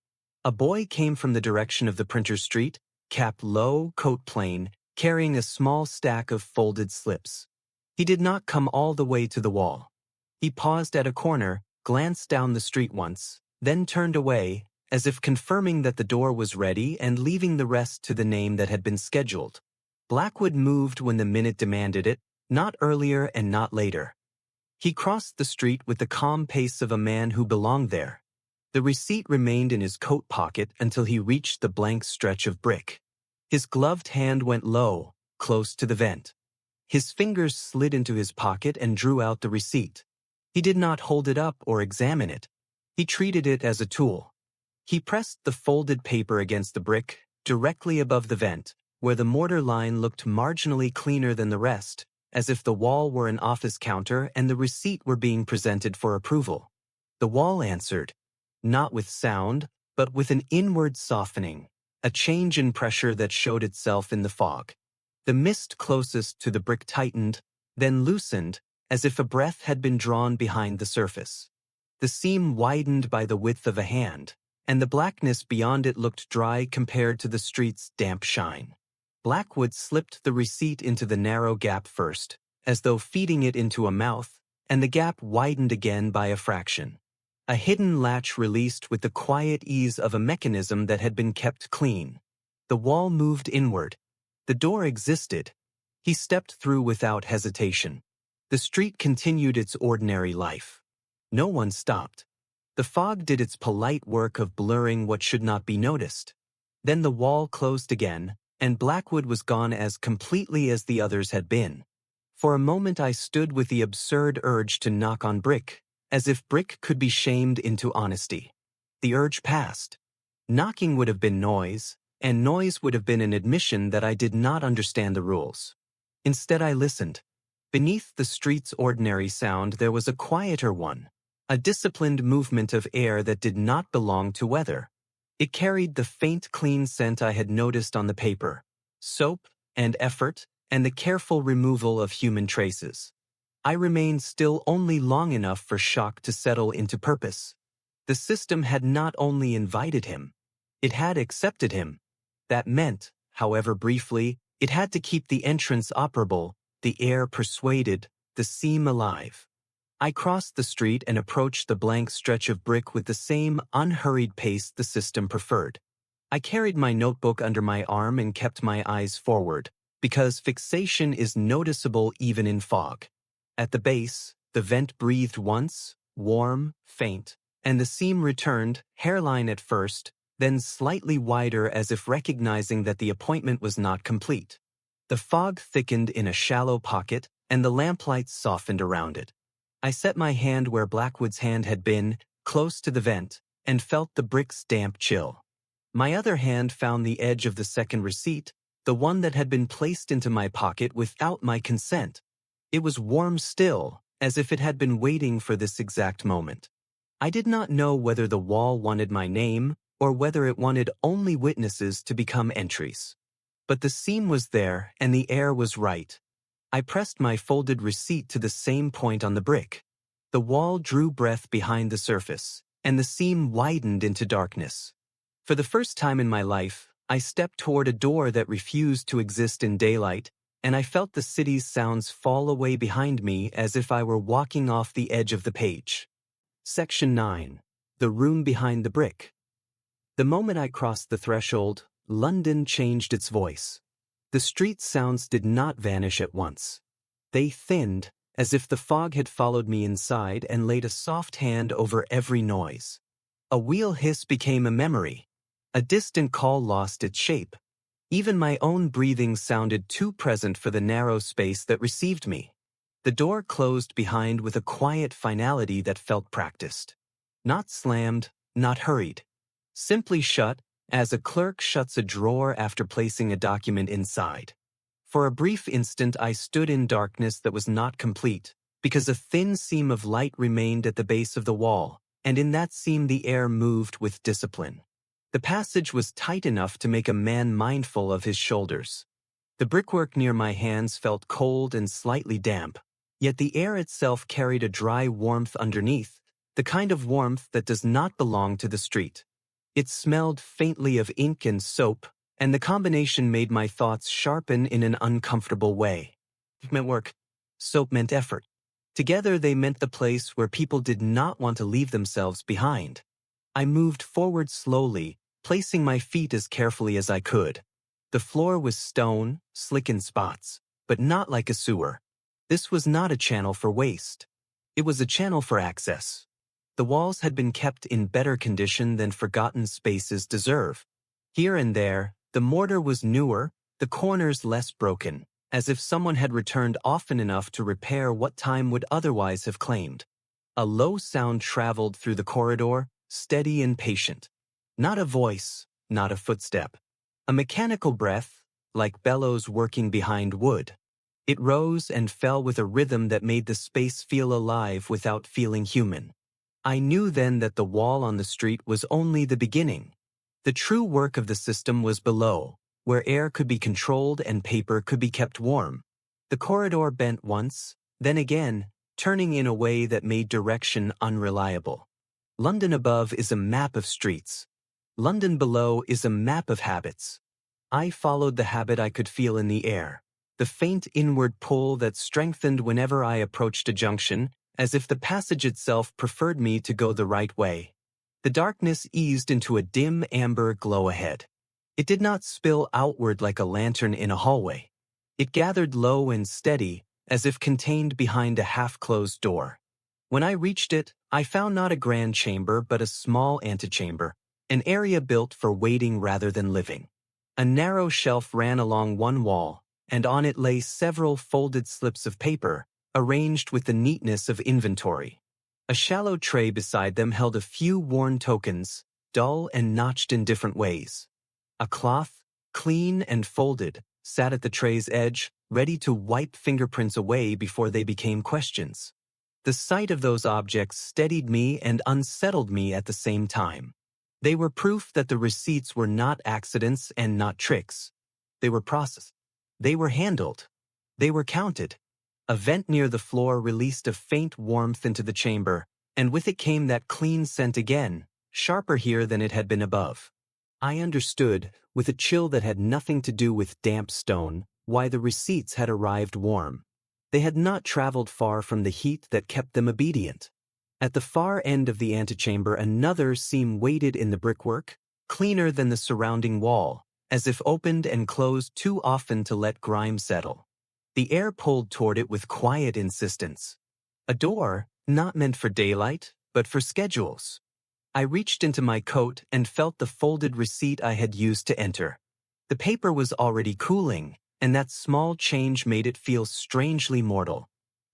A: A boy came from the direction of the Printer's Street, cap low, coat plain, carrying a small stack of folded slips. He did not come all the way to the wall. He paused at a corner, glanced down the street once, then turned away, as if confirming that the door was ready and leaving the rest to the name that had been scheduled. Blackwood moved when the minute demanded it, not earlier and not later. He crossed the street with the calm pace of a man who belonged there. The receipt remained in his coat pocket until he reached the blank stretch of brick. His gloved hand went low, close to the vent. His fingers slid into his pocket and drew out the receipt. He did not hold it up or examine it. He treated it as a tool. He pressed the folded paper against the brick, directly above the vent, where the mortar line looked marginally cleaner than the rest, as if the wall were an office counter and the receipt were being presented for approval. The wall answered, not with sound, but with an inward softening, a change in pressure that showed itself in the fog. The mist closest to the brick tightened, then loosened, as if a breath had been drawn behind the surface. The seam widened by the width of a hand, and the blackness beyond it looked dry compared to the street's damp shine. Blackwood slipped the receipt into the narrow gap first, as though feeding it into a mouth, and the gap widened again by a fraction. A hidden latch released with the quiet ease of a mechanism that had been kept clean. The wall moved inward. The door existed. He stepped through without hesitation. The street continued its ordinary life. No one stopped. The fog did its polite work of blurring what should not be noticed. Then the wall closed again, and Blackwood was gone as completely as the others had been. For a moment I stood with the absurd urge to knock on brick, as if brick could be shamed into honesty. The urge passed. Knocking would have been noise, and noise would have been an admission that I did not understand the rules. Instead I listened. Beneath the street's ordinary sound there was a quieter one, a disciplined movement of air that did not belong to weather. It carried the faint clean scent I had noticed on the paper, soap and effort and the careful removal of human traces. I remained still only long enough for shock to settle into purpose. The system had not only invited him, it had accepted him. That meant, however briefly, it had to keep the entrance operable, the air persuaded, the seam alive. I crossed the street and approached the blank stretch of brick with the same unhurried pace the system preferred. I carried my notebook under my arm and kept my eyes forward, because fixation is noticeable even in fog. At the base, the vent breathed once, warm, faint, and the seam returned, hairline at first, then slightly wider as if recognizing that the appointment was not complete. The fog thickened in a shallow pocket, and the lamplight softened around it. I set my hand where Blackwood's hand had been, close to the vent, and felt the brick's damp chill. My other hand found the edge of the second receipt, the one that had been placed into my pocket without my consent. It was warm still, as if it had been waiting for this exact moment. I did not know whether the wall wanted my name or whether it wanted only witnesses to become entries. But the seam was there and the air was right. I pressed my folded receipt to the same point on the brick. The wall drew breath behind the surface, and the seam widened into darkness. For the first time in my life, I stepped toward a door that refused to exist in daylight, and I felt the city's sounds fall away behind me as if I were walking off the edge of the page. Section 9. The room behind the brick. The moment I crossed the threshold, London changed its voice. The street sounds did not vanish at once. They thinned, as if the fog had followed me inside and laid a soft hand over every noise. A wheel hiss became a memory. A distant call lost its shape. Even my own breathing sounded too present for the narrow space that received me. The door closed behind with a quiet finality that felt practiced. Not slammed, not hurried. Simply shut, as a clerk shuts a drawer after placing a document inside. For a brief instant I stood in darkness that was not complete, because a thin seam of light remained at the base of the wall, and in that seam the air moved with discipline. The passage was tight enough to make a man mindful of his shoulders. The brickwork near my hands felt cold and slightly damp, yet the air itself carried a dry warmth underneath, the kind of warmth that does not belong to the street. It smelled faintly of ink and soap, and the combination made my thoughts sharpen in an uncomfortable way. It meant work. Soap meant effort. Together they meant the place where people did not want to leave themselves behind. I moved forward slowly, placing my feet as carefully as I could. The floor was stone, slick in spots, but not like a sewer. This was not a channel for waste. It was a channel for access. The walls had been kept in better condition than forgotten spaces deserve. Here and there, the mortar was newer, the corners less broken, as if someone had returned often enough to repair what time would otherwise have claimed. A low sound traveled through the corridor, steady and patient. Not a voice, not a footstep. A mechanical breath, like bellows working behind wood. It rose and fell with a rhythm that made the space feel alive without feeling human. I knew then that the wall on the street was only the beginning. The true work of the system was below, where air could be controlled and paper could be kept warm. The corridor bent once, then again, turning in a way that made direction unreliable. London above is a map of streets. London below is a map of habits. I followed the habit I could feel in the air, the faint inward pull that strengthened whenever I approached a junction, as if the passage itself preferred me to go the right way. The darkness eased into a dim amber glow ahead. It did not spill outward like a lantern in a hallway. It gathered low and steady, as if contained behind a half-closed door. When I reached it, I found not a grand chamber but a small antechamber, an area built for waiting rather than living. A narrow shelf ran along one wall, and on it lay several folded slips of paper, arranged with the neatness of inventory. A shallow tray beside them held a few worn tokens, dull and notched in different ways. A cloth, clean and folded, sat at the tray's edge, ready to wipe fingerprints away before they became questions. The sight of those objects steadied me and unsettled me at the same time. They were proof that the receipts were not accidents and not tricks. They were processed. They were handled. They were counted. A vent near the floor released a faint warmth into the chamber, and with it came that clean scent again, sharper here than it had been above. I understood, with a chill that had nothing to do with damp stone, why the receipts had arrived warm. They had not traveled far from the heat that kept them obedient. At the far end of the antechamber another seam waited in the brickwork, cleaner than the surrounding wall, as if opened and closed too often to let grime settle. The air pulled toward it with quiet insistence. A door, not meant for daylight, but for schedules. I reached into my coat and felt the folded receipt I had used to enter. The paper was already cooling, and that small change made it feel strangely mortal.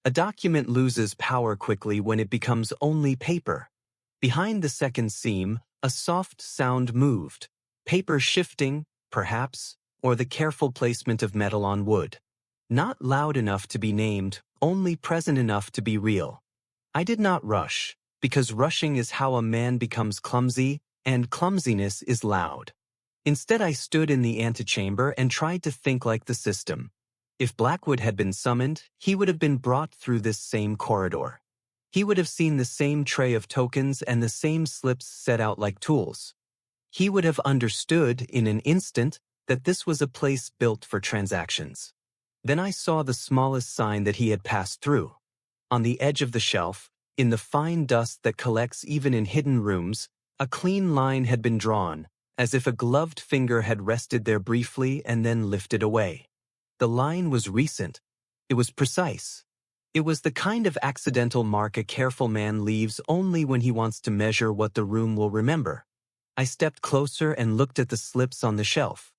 A: A document loses power quickly when it becomes only paper. Behind the second seam, a soft sound moved, paper shifting, perhaps, or the careful placement of metal on wood. Not loud enough to be named, only present enough to be real. I did not rush, because rushing is how a man becomes clumsy, and clumsiness is loud. Instead, I stood in the antechamber and tried to think like the system. If Blackwood had been summoned, he would have been brought through this same corridor. He would have seen the same tray of tokens and the same slips set out like tools. He would have understood, in an instant, that this was a place built for transactions. Then I saw the smallest sign that he had passed through. On the edge of the shelf, in the fine dust that collects even in hidden rooms, a clean line had been drawn, as if a gloved finger had rested there briefly and then lifted away. The line was recent. It was precise. It was the kind of accidental mark a careful man leaves only when he wants to measure what the room will remember. I stepped closer and looked at the slips on the shelf.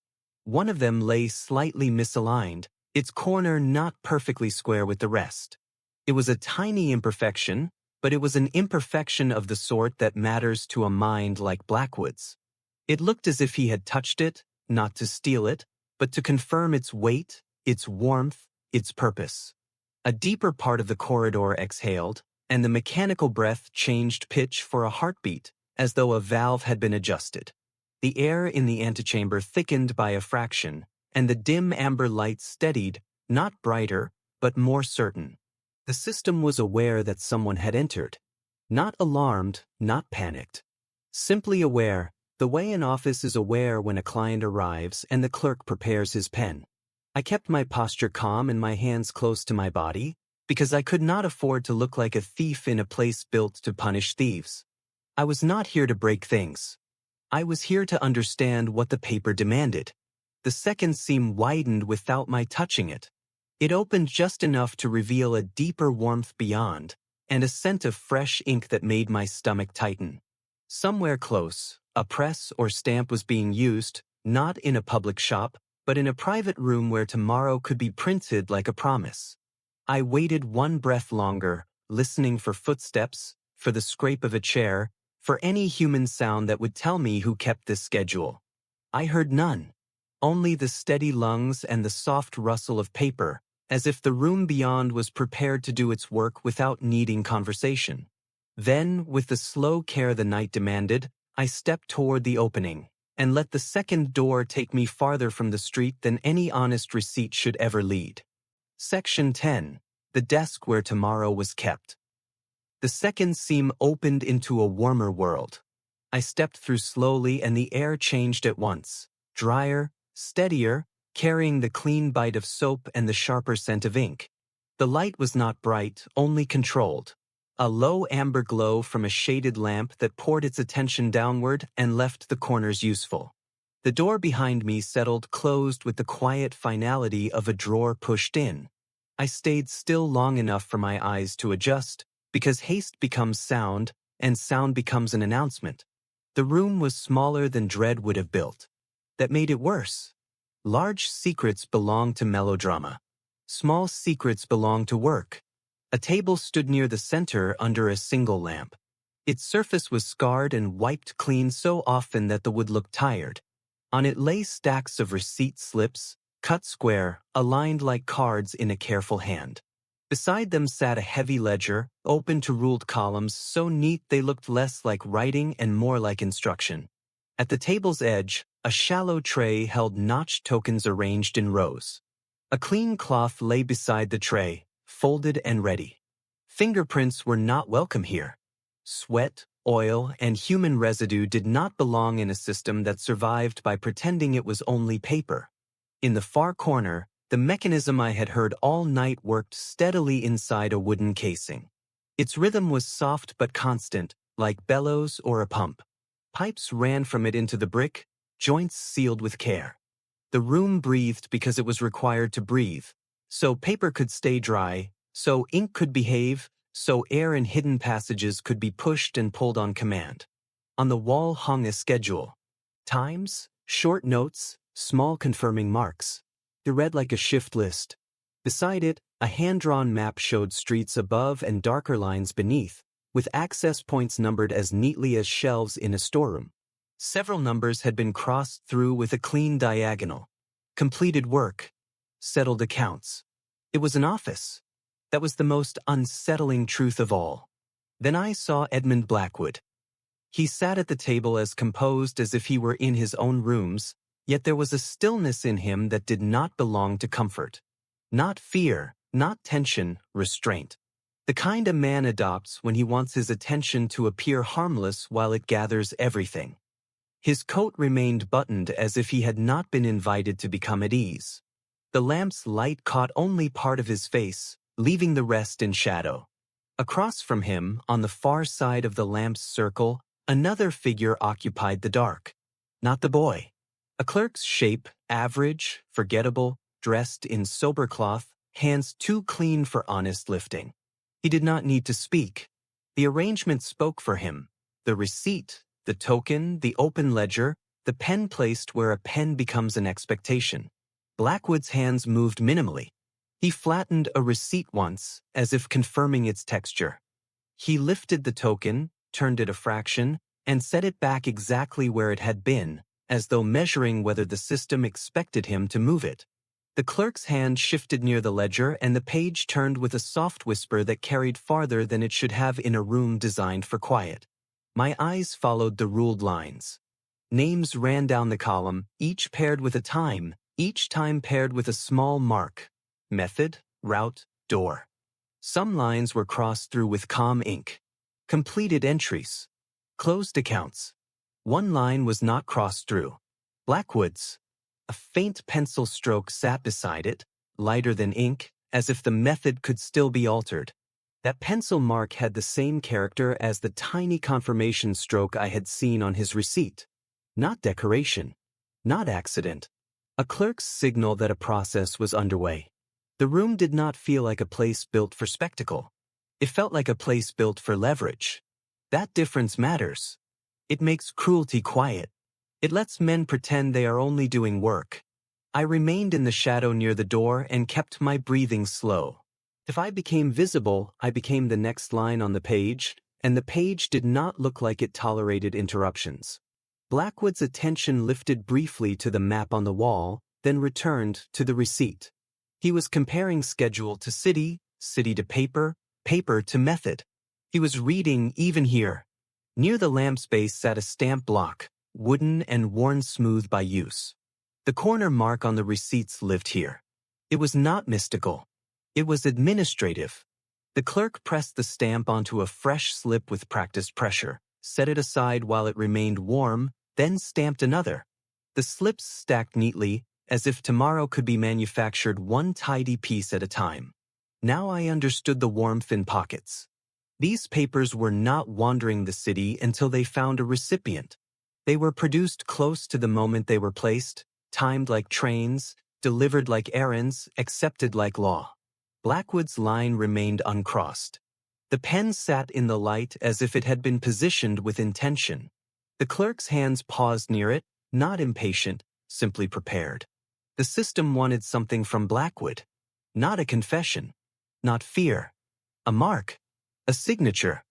A: One of them lay slightly misaligned, its corner not perfectly square with the rest. It was a tiny imperfection, but it was an imperfection of the sort that matters to a mind like Blackwood's. It looked as if he had touched it, not to steal it, but to confirm its weight, its warmth, its purpose. A deeper part of the corridor exhaled, and the mechanical breath changed pitch for a heartbeat, as though a valve had been adjusted. The air in the antechamber thickened by a fraction, and the dim amber light steadied, not brighter, but more certain. The system was aware that someone had entered. Not alarmed, not panicked. Simply aware, the way an office is aware when a client arrives and the clerk prepares his pen. I kept my posture calm and my hands close to my body, because I could not afford to look like a thief in a place built to punish thieves. I was not here to break things. I was here to understand what the paper demanded. The second seam widened without my touching it. It opened just enough to reveal a deeper warmth beyond, and a scent of fresh ink that made my stomach tighten. Somewhere close, a press or stamp was being used, not in a public shop, but in a private room where tomorrow could be printed like a promise. I waited one breath longer, listening for footsteps, for the scrape of a chair, for any human sound that would tell me who kept this schedule. I heard none. only the steady lungs and the soft rustle of paper, as if the room beyond was prepared to do its work without needing conversation. Then, with the slow care the night demanded, I stepped toward the opening, and let the second door take me farther from the street than any honest receipt should ever lead. Section 10. The desk where tomorrow was kept. The second seam opened into a warmer world. I stepped through slowly and the air changed at once, drier, steadier, carrying the clean bite of soap and the sharper scent of ink. The light was not bright, only controlled. A low amber glow from a shaded lamp that poured its attention downward and left the corners useful. The door behind me settled closed with the quiet finality of a drawer pushed in. I stayed still long enough for my eyes to adjust, because haste becomes sound, and sound becomes an announcement. The room was smaller than dread would have built. That made it worse. Large secrets belong to melodrama. Small secrets belong to work. A table stood near the center under a single lamp. Its surface was scarred and wiped clean so often that the wood looked tired. On it lay stacks of receipt slips, cut square, aligned like cards in a careful hand. Beside them sat a heavy ledger, open to ruled columns so neat they looked less like writing and more like instruction. At the table's edge, a shallow tray held notched tokens arranged in rows. A clean cloth lay beside the tray, folded and ready. Fingerprints were not welcome here. Sweat, oil, and human residue did not belong in a system that survived by pretending it was only paper. In the far corner, the mechanism I had heard all night worked steadily inside a wooden casing. Its rhythm was soft but constant, like bellows or a pump. Pipes ran from it into the brick, joints sealed with care. The room breathed because it was required to breathe, so paper could stay dry, so ink could behave, so air in hidden passages could be pushed and pulled on command. On the wall hung a schedule. Times, short notes, small confirming marks. It read like a shift list. Beside it, a hand-drawn map showed streets above and darker lines beneath, with access points numbered as neatly as shelves in a storeroom. Several numbers had been crossed through with a clean diagonal. Completed work. Settled accounts. It was an office. That was the most unsettling truth of all. Then I saw Edmund Blackwood. He sat at the table as composed as if he were in his own rooms, yet there was a stillness in him that did not belong to comfort. Not fear, not tension, restraint. The kind a man adopts when he wants his attention to appear harmless while it gathers everything. His coat remained buttoned as if he had not been invited to become at ease. The lamp's light caught only part of his face, leaving the rest in shadow. Across from him, on the far side of the lamp's circle, another figure occupied the dark. Not the boy. A clerk's shape, average, forgettable, dressed in sober cloth, hands too clean for honest lifting. He did not need to speak. The arrangement spoke for him. The receipt, the token, the open ledger, the pen placed where a pen becomes an expectation. Blackwood's hands moved minimally. He flattened a receipt once, as if confirming its texture. He lifted the token, turned it a fraction, and set it back exactly where it had been, as though measuring whether the system expected him to move it. The clerk's hand shifted near the ledger and the page turned with a soft whisper that carried farther than it should have in a room designed for quiet. My eyes followed the ruled lines. Names ran down the column, each paired with a time, each time paired with a small mark. Method, route, door. Some lines were crossed through with calm ink. Completed entries. Closed accounts. One line was not crossed through. Blackwood's. A faint pencil stroke sat beside it, lighter than ink, as if the method could still be altered. That pencil mark had the same character as the tiny confirmation stroke I had seen on his receipt. Not decoration. Not accident. A clerk's signal that a process was underway. The room did not feel like a place built for spectacle. It felt like a place built for leverage. That difference matters. It makes cruelty quiet. It lets men pretend they are only doing work. I remained in the shadow near the door and kept my breathing slow. If I became visible, I became the next line on the page, and the page did not look like it tolerated interruptions. Blackwood's attention lifted briefly to the map on the wall, then returned to the receipt. He was comparing schedule to city, city to paper, paper to method. He was reading even here. Near the lamp's base sat a stamp block, wooden and worn smooth by use. The corner mark on the receipts lived here. It was not mystical. It was administrative. The clerk pressed the stamp onto a fresh slip with practiced pressure, set it aside while it remained warm, then stamped another. The slips stacked neatly, as if tomorrow could be manufactured one tidy piece at a time. Now I understood the warmth in pockets. These papers were not wandering the city until they found a recipient. They were produced close to the moment they were placed, timed like trains, delivered like errands, accepted like law. Blackwood's line remained uncrossed. The pen sat in the light as if it had been positioned with intention. The clerk's hands paused near it, not impatient, simply prepared. The system wanted something from Blackwood. Not a confession. Not fear. A mark. A signature.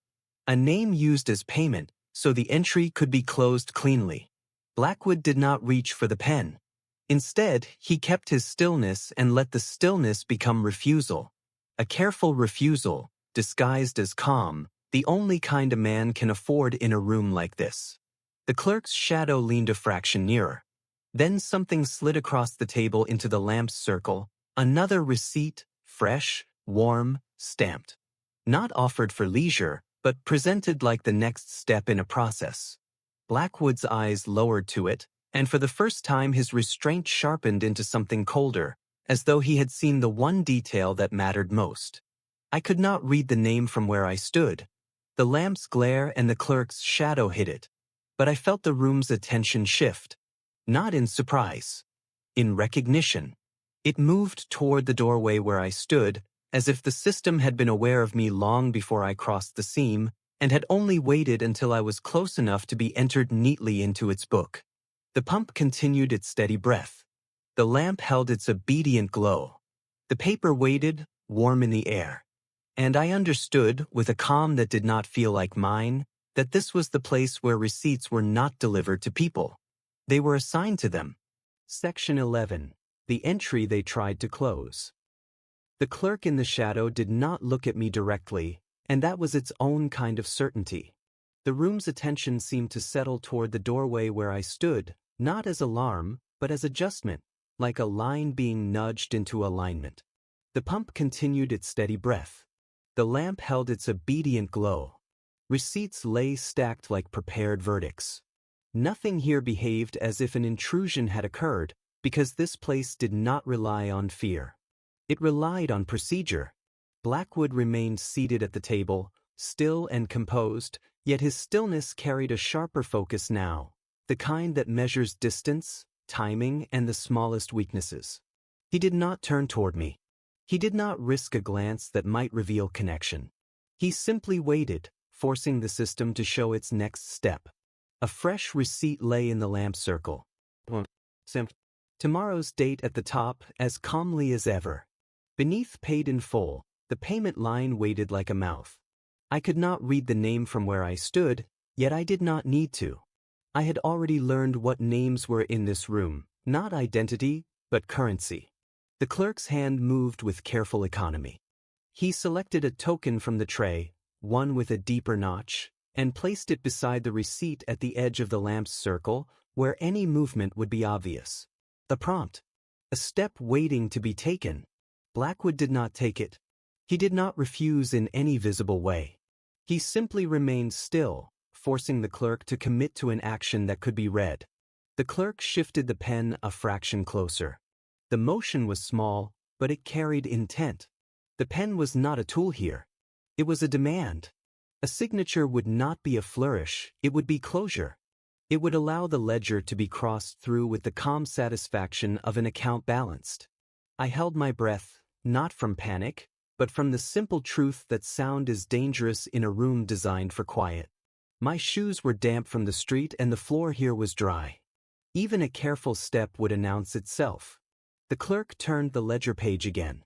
A: A name used as payment, so the entry could be closed cleanly. Blackwood did not reach for the pen. Instead, he kept his stillness and let the stillness become refusal. A careful refusal, disguised as calm, the only kind a man can afford in a room like this. The clerk's shadow leaned a fraction nearer. Then something slid across the table into the lamp's circle, another receipt, fresh, warm, stamped. Not offered for leisure, but presented like the next step in a process. Blackwood's eyes lowered to it, and for the first time his restraint sharpened into something colder, as though he had seen the one detail that mattered most. I could not read the name from where I stood. The lamp's glare and the clerk's shadow hid it. But I felt the room's attention shift. Not in surprise. In recognition. It moved toward the doorway where I stood, as if the system had been aware of me long before I crossed the seam, and had only waited until I was close enough to be entered neatly into its book. The pump continued its steady breath. The lamp held its obedient glow. The paper waited, warm in the air. And I understood, with a calm that did not feel like mine, that this was the place where receipts were not delivered to people. They were assigned to them. Section 11. The entry they tried to close. The clerk in the shadow did not look at me directly, and that was its own kind of certainty. The room's attention seemed to settle toward the doorway where I stood, not as alarm, but as adjustment, like a line being nudged into alignment. The pump continued its steady breath. The lamp held its obedient glow. Receipts lay stacked like prepared verdicts. Nothing here behaved as if an intrusion had occurred, because this place did not rely on fear. It relied on procedure. Blackwood remained seated at the table, still and composed, yet his stillness carried a sharper focus now, the kind that measures distance, timing, and the smallest weaknesses. He did not turn toward me. He did not risk a glance that might reveal connection. He simply waited, forcing the system to show its next step. A fresh receipt lay in the lamp circle. Tomorrow's date at the top, as calmly as ever. Beneath paid in full, the payment line waited like a mouth. I could not read the name from where I stood, yet I did not need to. I had already learned what names were in this room, not identity, but currency. The clerk's hand moved with careful economy. He selected a token from the tray, one with a deeper notch, and placed it beside the receipt at the edge of the lamp's circle, where any movement would be obvious. A prompt. A step waiting to be taken. Blackwood did not take it. He did not refuse in any visible way. He simply remained still, forcing the clerk to commit to an action that could be read. The clerk shifted the pen a fraction closer. The motion was small, but it carried intent. The pen was not a tool here. It was a demand. A signature would not be a flourish, it would be closure. It would allow the ledger to be crossed through with the calm satisfaction of an account balanced. I held my breath, not from panic, but from the simple truth that sound is dangerous in a room designed for quiet. My shoes were damp from the street and the floor here was dry. Even a careful step would announce itself. The clerk turned the ledger page again.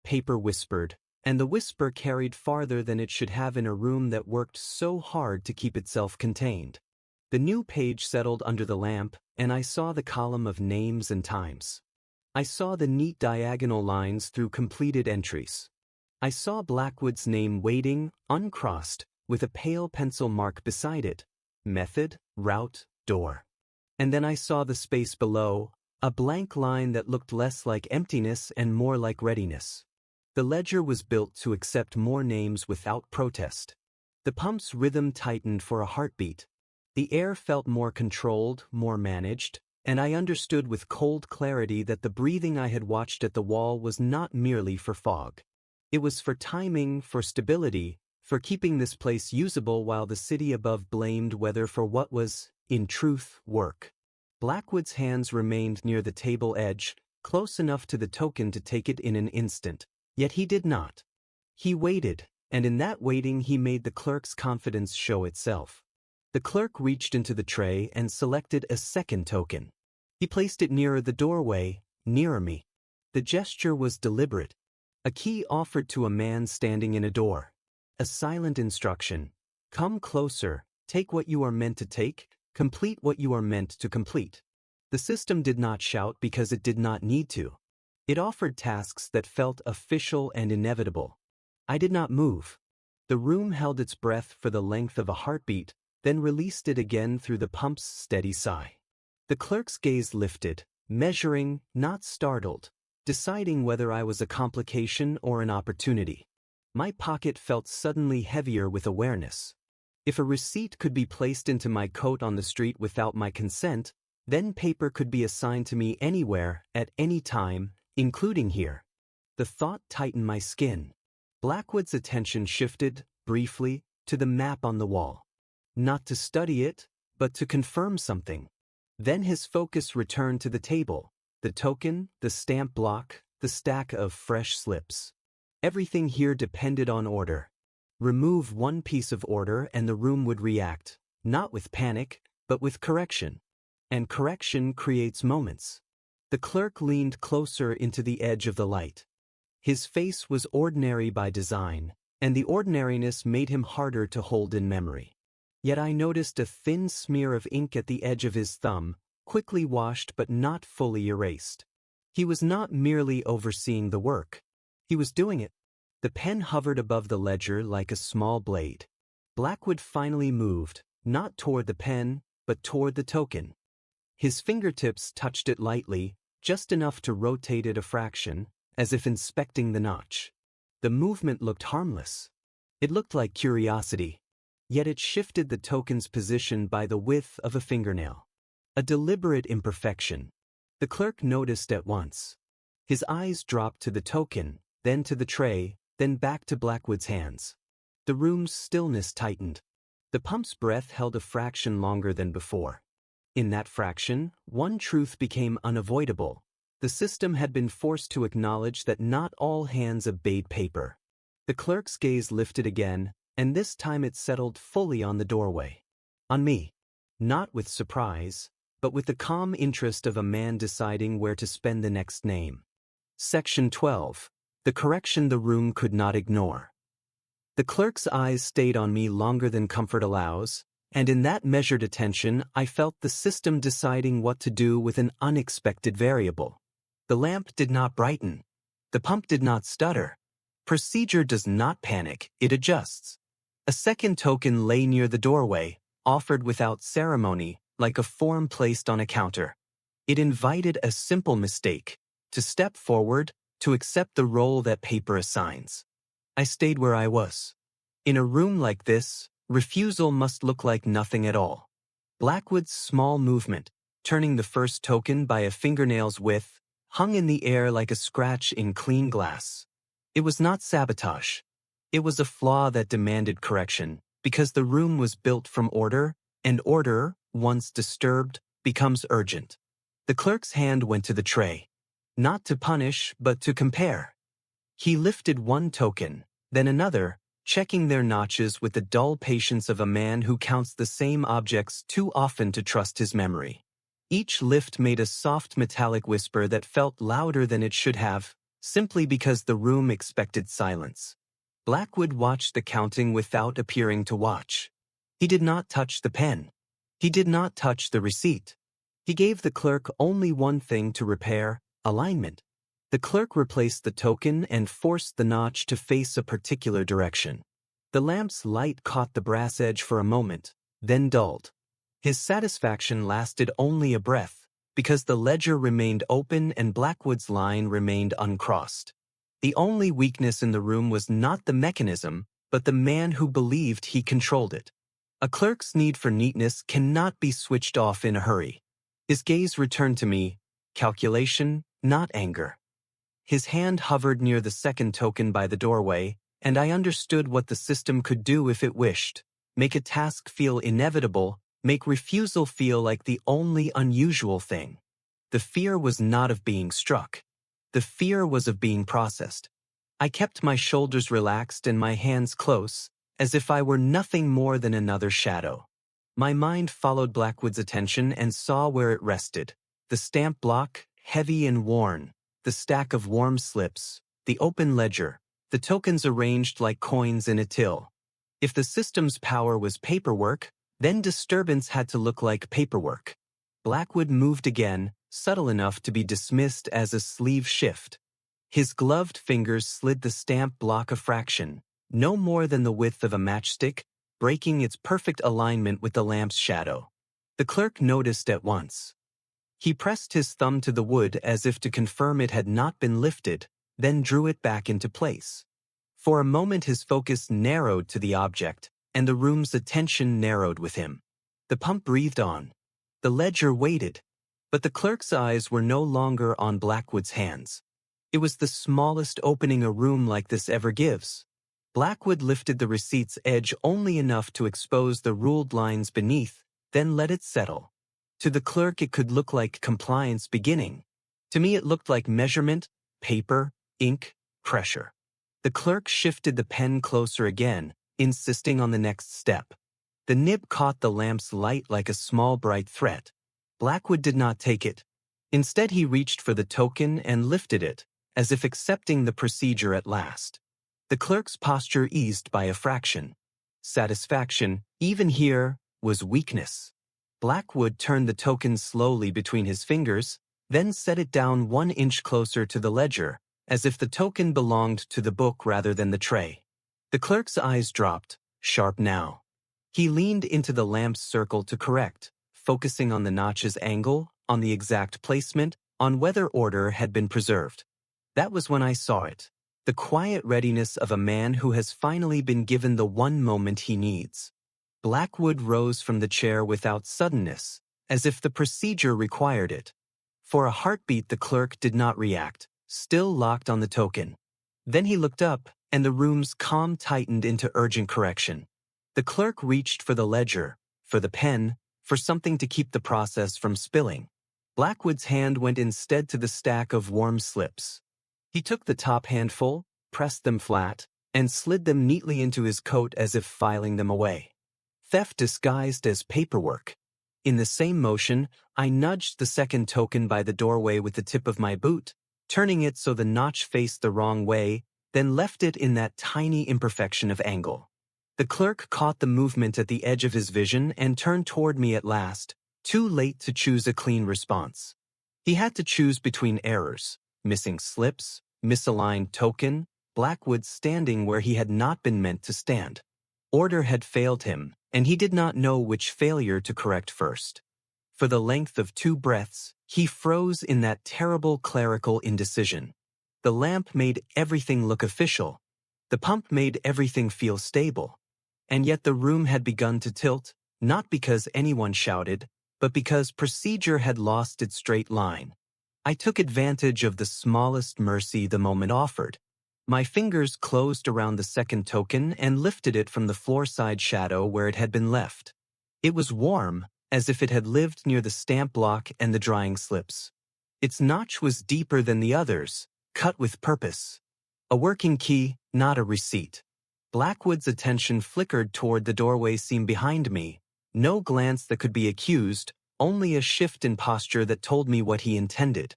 A: Paper whispered, and the whisper carried farther than it should have in a room that worked so hard to keep itself contained. The new page settled under the lamp, and I saw the column of names and times. I saw the neat diagonal lines through completed entries. I saw Blackwood's name waiting, uncrossed, with a pale pencil mark beside it. Method, route, door. And then I saw the space below, a blank line that looked less like emptiness and more like readiness. The ledger was built to accept more names without protest. The pump's rhythm tightened for a heartbeat. The air felt more controlled, more managed, and I understood with cold clarity that the breathing I had watched at the wall was not merely for fog. It was for timing, for stability, for keeping this place usable while the city above blamed weather for what was, in truth, work. Blackwood's hands remained near the table edge, close enough to the token to take it in an instant. Yet he did not. He waited, and in that waiting he made the clerk's confidence show itself. The clerk reached into the tray and selected a second token. He placed it nearer the doorway, nearer me. The gesture was deliberate. A key offered to a man standing in a door. A silent instruction. Come closer, take what you are meant to take, complete what you are meant to complete. The system did not shout because it did not need to. It offered tasks that felt official and inevitable. I did not move. The room held its breath for the length of a heartbeat, then released it again through the pump's steady sigh. The clerk's gaze lifted, measuring, not startled, deciding whether I was a complication or an opportunity. My pocket felt suddenly heavier with awareness. If a receipt could be placed into my coat on the street without my consent, then paper could be assigned to me anywhere, at any time, including here. The thought tightened my skin. Blackwood's attention shifted, briefly, to the map on the wall. Not to study it, but to confirm something. Then his focus returned to the table, the token, the stamp block, the stack of fresh slips. Everything here depended on order. Remove one piece of order and the room would react, not with panic, but with correction. And correction creates moments. The clerk leaned closer into the edge of the light. His face was ordinary by design, and the ordinariness made him harder to hold in memory. Yet I noticed a thin smear of ink at the edge of his thumb, quickly washed but not fully erased. He was not merely overseeing the work. He was doing it. The pen hovered above the ledger like a small blade. Blackwood finally moved, not toward the pen, but toward the token. His fingertips touched it lightly, just enough to rotate it a fraction, as if inspecting the notch. The movement looked harmless. It looked like curiosity. Yet it shifted the token's position by the width of a fingernail. A deliberate imperfection. The clerk noticed at once. His eyes dropped to the token, then to the tray, then back to Blackwood's hands. The room's stillness tightened. The pump's breath held a fraction longer than before. In that fraction, one truth became unavoidable. The system had been forced to acknowledge that not all hands obeyed paper. The clerk's gaze lifted again, and this time it settled fully on the doorway. On me. Not with surprise, but with the calm interest of a man deciding where to spend the next name. Section 12. The correction the room could not ignore. The clerk's eyes stayed on me longer than comfort allows, and in that measured attention I felt the system deciding what to do with an unexpected variable. The lamp did not brighten. The pump did not stutter. Procedure does not panic, it adjusts. A second token lay near the doorway, offered without ceremony, like a form placed on a counter. It invited a simple mistake, to step forward, to accept the role that paper assigns. I stayed where I was. In a room like this, refusal must look like nothing at all. Blackwood's small movement, turning the first token by a fingernail's width, hung in the air like a scratch in clean glass. It was not sabotage. It was a flaw that demanded correction, because the room was built from order, and order, once disturbed, becomes urgent. The clerk's hand went to the tray. Not to punish, but to compare. He lifted one token, then another, checking their notches with the dull patience of a man who counts the same objects too often to trust his memory. Each lift made a soft metallic whisper that felt louder than it should have, simply because the room expected silence. Blackwood watched the counting without appearing to watch. He did not touch the pen. He did not touch the receipt. He gave the clerk only one thing to repair: alignment. The clerk replaced the token and forced the notch to face a particular direction. The lamp's light caught the brass edge for a moment, then dulled. His satisfaction lasted only a breath, because the ledger remained open and Blackwood's line remained uncrossed. The only weakness in the room was not the mechanism, but the man who believed he controlled it. A clerk's need for neatness cannot be switched off in a hurry. His gaze returned to me, calculation, not anger. His hand hovered near the second token by the doorway, and I understood what the system could do if it wished: make a task feel inevitable, make refusal feel like the only unusual thing. The fear was not of being struck. The fear was of being processed. I kept my shoulders relaxed and my hands close, as if I were nothing more than another shadow. My mind followed Blackwood's attention and saw where it rested: the stamp block, heavy and worn, the stack of warm slips, the open ledger, the tokens arranged like coins in a till. If the system's power was paperwork, then disturbance had to look like paperwork. Blackwood moved again, subtle enough to be dismissed as a sleeve shift. His gloved fingers slid the stamp block a fraction, no more than the width of a matchstick, breaking its perfect alignment with the lamp's shadow. The clerk noticed at once. He pressed his thumb to the wood as if to confirm it had not been lifted, then drew it back into place. For a moment his focus narrowed to the object, and the room's attention narrowed with him. The pump breathed on. The ledger waited, but the clerk's eyes were no longer on Blackwood's hands. It was the smallest opening a room like this ever gives. Blackwood lifted the receipt's edge only enough to expose the ruled lines beneath, then let it settle. To the clerk it could look like compliance beginning. To me it looked like measurement, paper, ink, pressure. The clerk shifted the pen closer again, insisting on the next step. The nib caught the lamp's light like a small bright threat. Blackwood did not take it. Instead he reached for the token and lifted it, as if accepting the procedure at last. The clerk's posture eased by a fraction. Satisfaction, even here, was weakness. Blackwood turned the token slowly between his fingers, then set it down 1 inch closer to the ledger, as if the token belonged to the book rather than the tray. The clerk's eyes dropped, sharp now. He leaned into the lamp's circle to correct, focusing on the notch's angle, on the exact placement, on whether order had been preserved. That was when I saw it. The quiet readiness of a man who has finally been given the one moment he needs. Blackwood rose from the chair without suddenness, as if the procedure required it. For a heartbeat the clerk did not react, still locked on the token. Then he looked up, and the room's calm tightened into urgent correction. The clerk reached for the ledger, for the pen, for something to keep the process from spilling. Blackwood's hand went instead to the stack of warm slips. He took the top handful, pressed them flat, and slid them neatly into his coat as if filing them away. Theft disguised as paperwork. In the same motion, I nudged the second token by the doorway with the tip of my boot, turning it so the notch faced the wrong way, then left it in that tiny imperfection of angle. The clerk caught the movement at the edge of his vision and turned toward me at last, too late to choose a clean response. He had to choose between errors, missing slips, misaligned token, Blackwood standing where he had not been meant to stand. Order had failed him, and he did not know which failure to correct first. For the length of 2 breaths, he froze in that terrible clerical indecision. The lamp made everything look official. The pump made everything feel stable. And yet the room had begun to tilt, not because anyone shouted, but because procedure had lost its straight line. I took advantage of the smallest mercy the moment offered. My fingers closed around the second token and lifted it from the floor-side shadow where it had been left. It was warm, as if it had lived near the stamp block and the drying slips. Its notch was deeper than the others, cut with purpose. A working key, not a receipt. Blackwood's attention flickered toward the doorway seam behind me. No glance that could be accused, only a shift in posture that told me what he intended.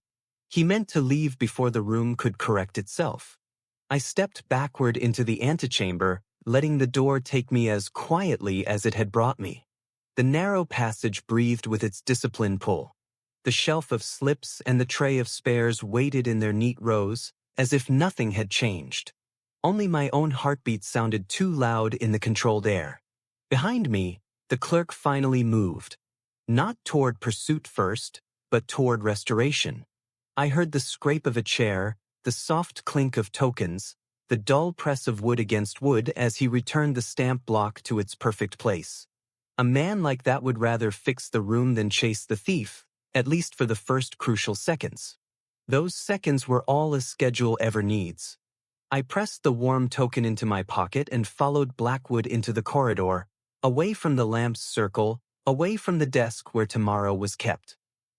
A: He meant to leave before the room could correct itself. I stepped backward into the antechamber, letting the door take me as quietly as it had brought me. The narrow passage breathed with its disciplined pull. The shelf of slips and the tray of spares waited in their neat rows, as if nothing had changed. Only my own heartbeat sounded too loud in the controlled air. Behind me, the clerk finally moved. Not toward pursuit first, but toward restoration. I heard the scrape of a chair, the soft clink of tokens, the dull press of wood against wood as he returned the stamp block to its perfect place. A man like that would rather fix the room than chase the thief, at least for the first crucial seconds. Those seconds were all a schedule ever needs. I pressed the warm token into my pocket and followed Blackwood into the corridor, away from the lamp's circle, away from the desk where tomorrow was kept.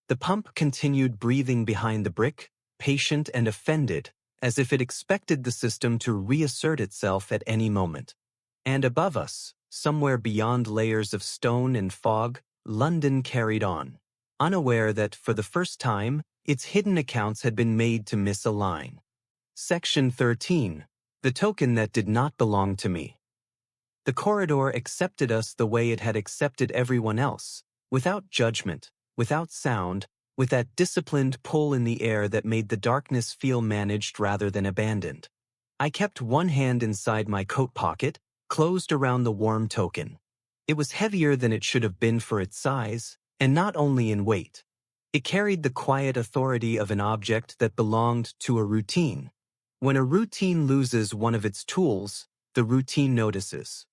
A: The pump continued breathing behind the brick, patient and offended, as if it expected the system to reassert itself at any moment. And above us, somewhere beyond layers of stone and fog, London carried on, unaware that, for the first time, its hidden accounts had been made to miss a line. Section 13. The token that did not belong to me. The corridor accepted us the way it had accepted everyone else, without judgment, without sound, with that disciplined pull in the air that made the darkness feel managed rather than abandoned. I kept one hand inside my coat pocket, closed around the warm token. It was heavier than it should have been for its size, and not only in weight. It carried the quiet authority of an object that belonged to a routine. When a routine loses one of its tools, the routine notices.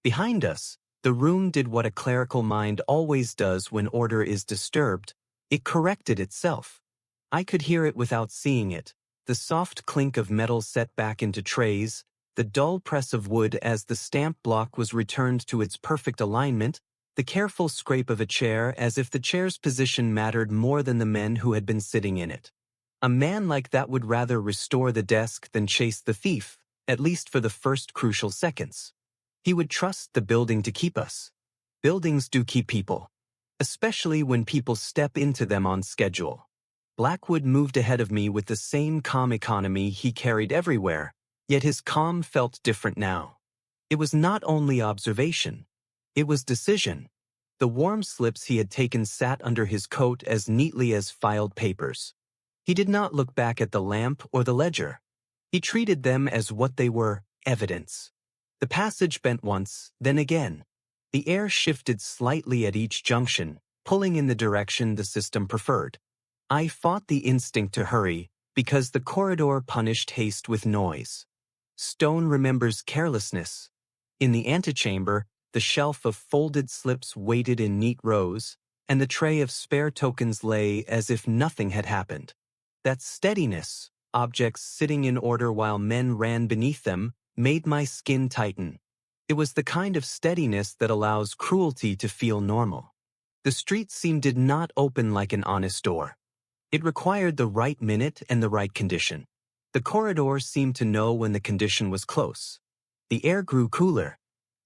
A: Behind us, the room did what a clerical mind always does when order is disturbed. It corrected itself. I could hear it without seeing it, the soft clink of metal set back into trays, the dull press of wood as the stamp block was returned to its perfect alignment, the careful scrape of a chair as if the chair's position mattered more than the men who had been sitting in it. A man like that would rather restore the desk than chase the thief, at least for the first crucial seconds. He would trust the building to keep us. Buildings do keep people, especially when people step into them on schedule. Blackwood moved ahead of me with the same calm economy he carried everywhere, yet his calm felt different now. It was not only observation. It was decision. The warm slips he had taken sat under his coat as neatly as filed papers. He did not look back at the lamp or the ledger. He treated them as what they were, evidence. The passage bent once, then again. The air shifted slightly at each junction, pulling in the direction the system preferred. I fought the instinct to hurry, because the corridor punished haste with noise. Stone remembers carelessness. In the antechamber, the shelf of folded slips waited in neat rows, and the tray of spare tokens lay as if nothing had happened. That steadiness, objects sitting in order while men ran beneath them, made my skin tighten. It was the kind of steadiness that allows cruelty to feel normal. The street scene did not open like an honest door. It required the right minute and the right condition. The corridor seemed to know when the condition was close. The air grew cooler.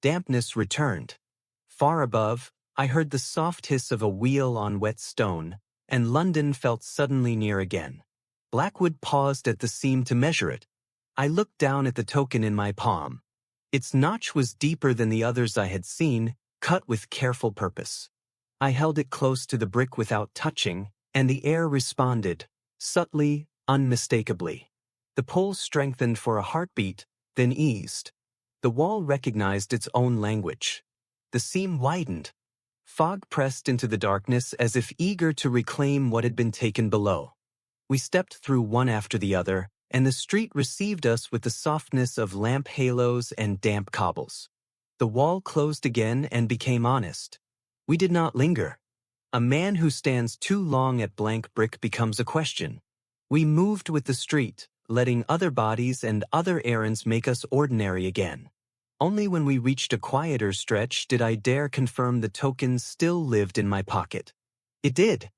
A: Dampness returned. Far above, I heard the soft hiss of a wheel on wet stone, and London felt suddenly near again. Blackwood paused at the seam to measure it. I looked down at the token in my palm. Its notch was deeper than the others I had seen, cut with careful purpose. I held it close to the brick without touching, and the air responded, subtly, unmistakably. The pull strengthened for a heartbeat, then eased. The wall recognized its own language. The seam widened. Fog pressed into the darkness as if eager to reclaim what had been taken below. We stepped through one after the other, and the street received us with the softness of lamp halos and damp cobbles. The wall closed again and became honest. We did not linger. A man who stands too long at blank brick becomes a question. We moved with the street, letting other bodies and other errands make us ordinary again. Only when we reached a quieter stretch did I dare confirm the token still lived in my pocket. It did.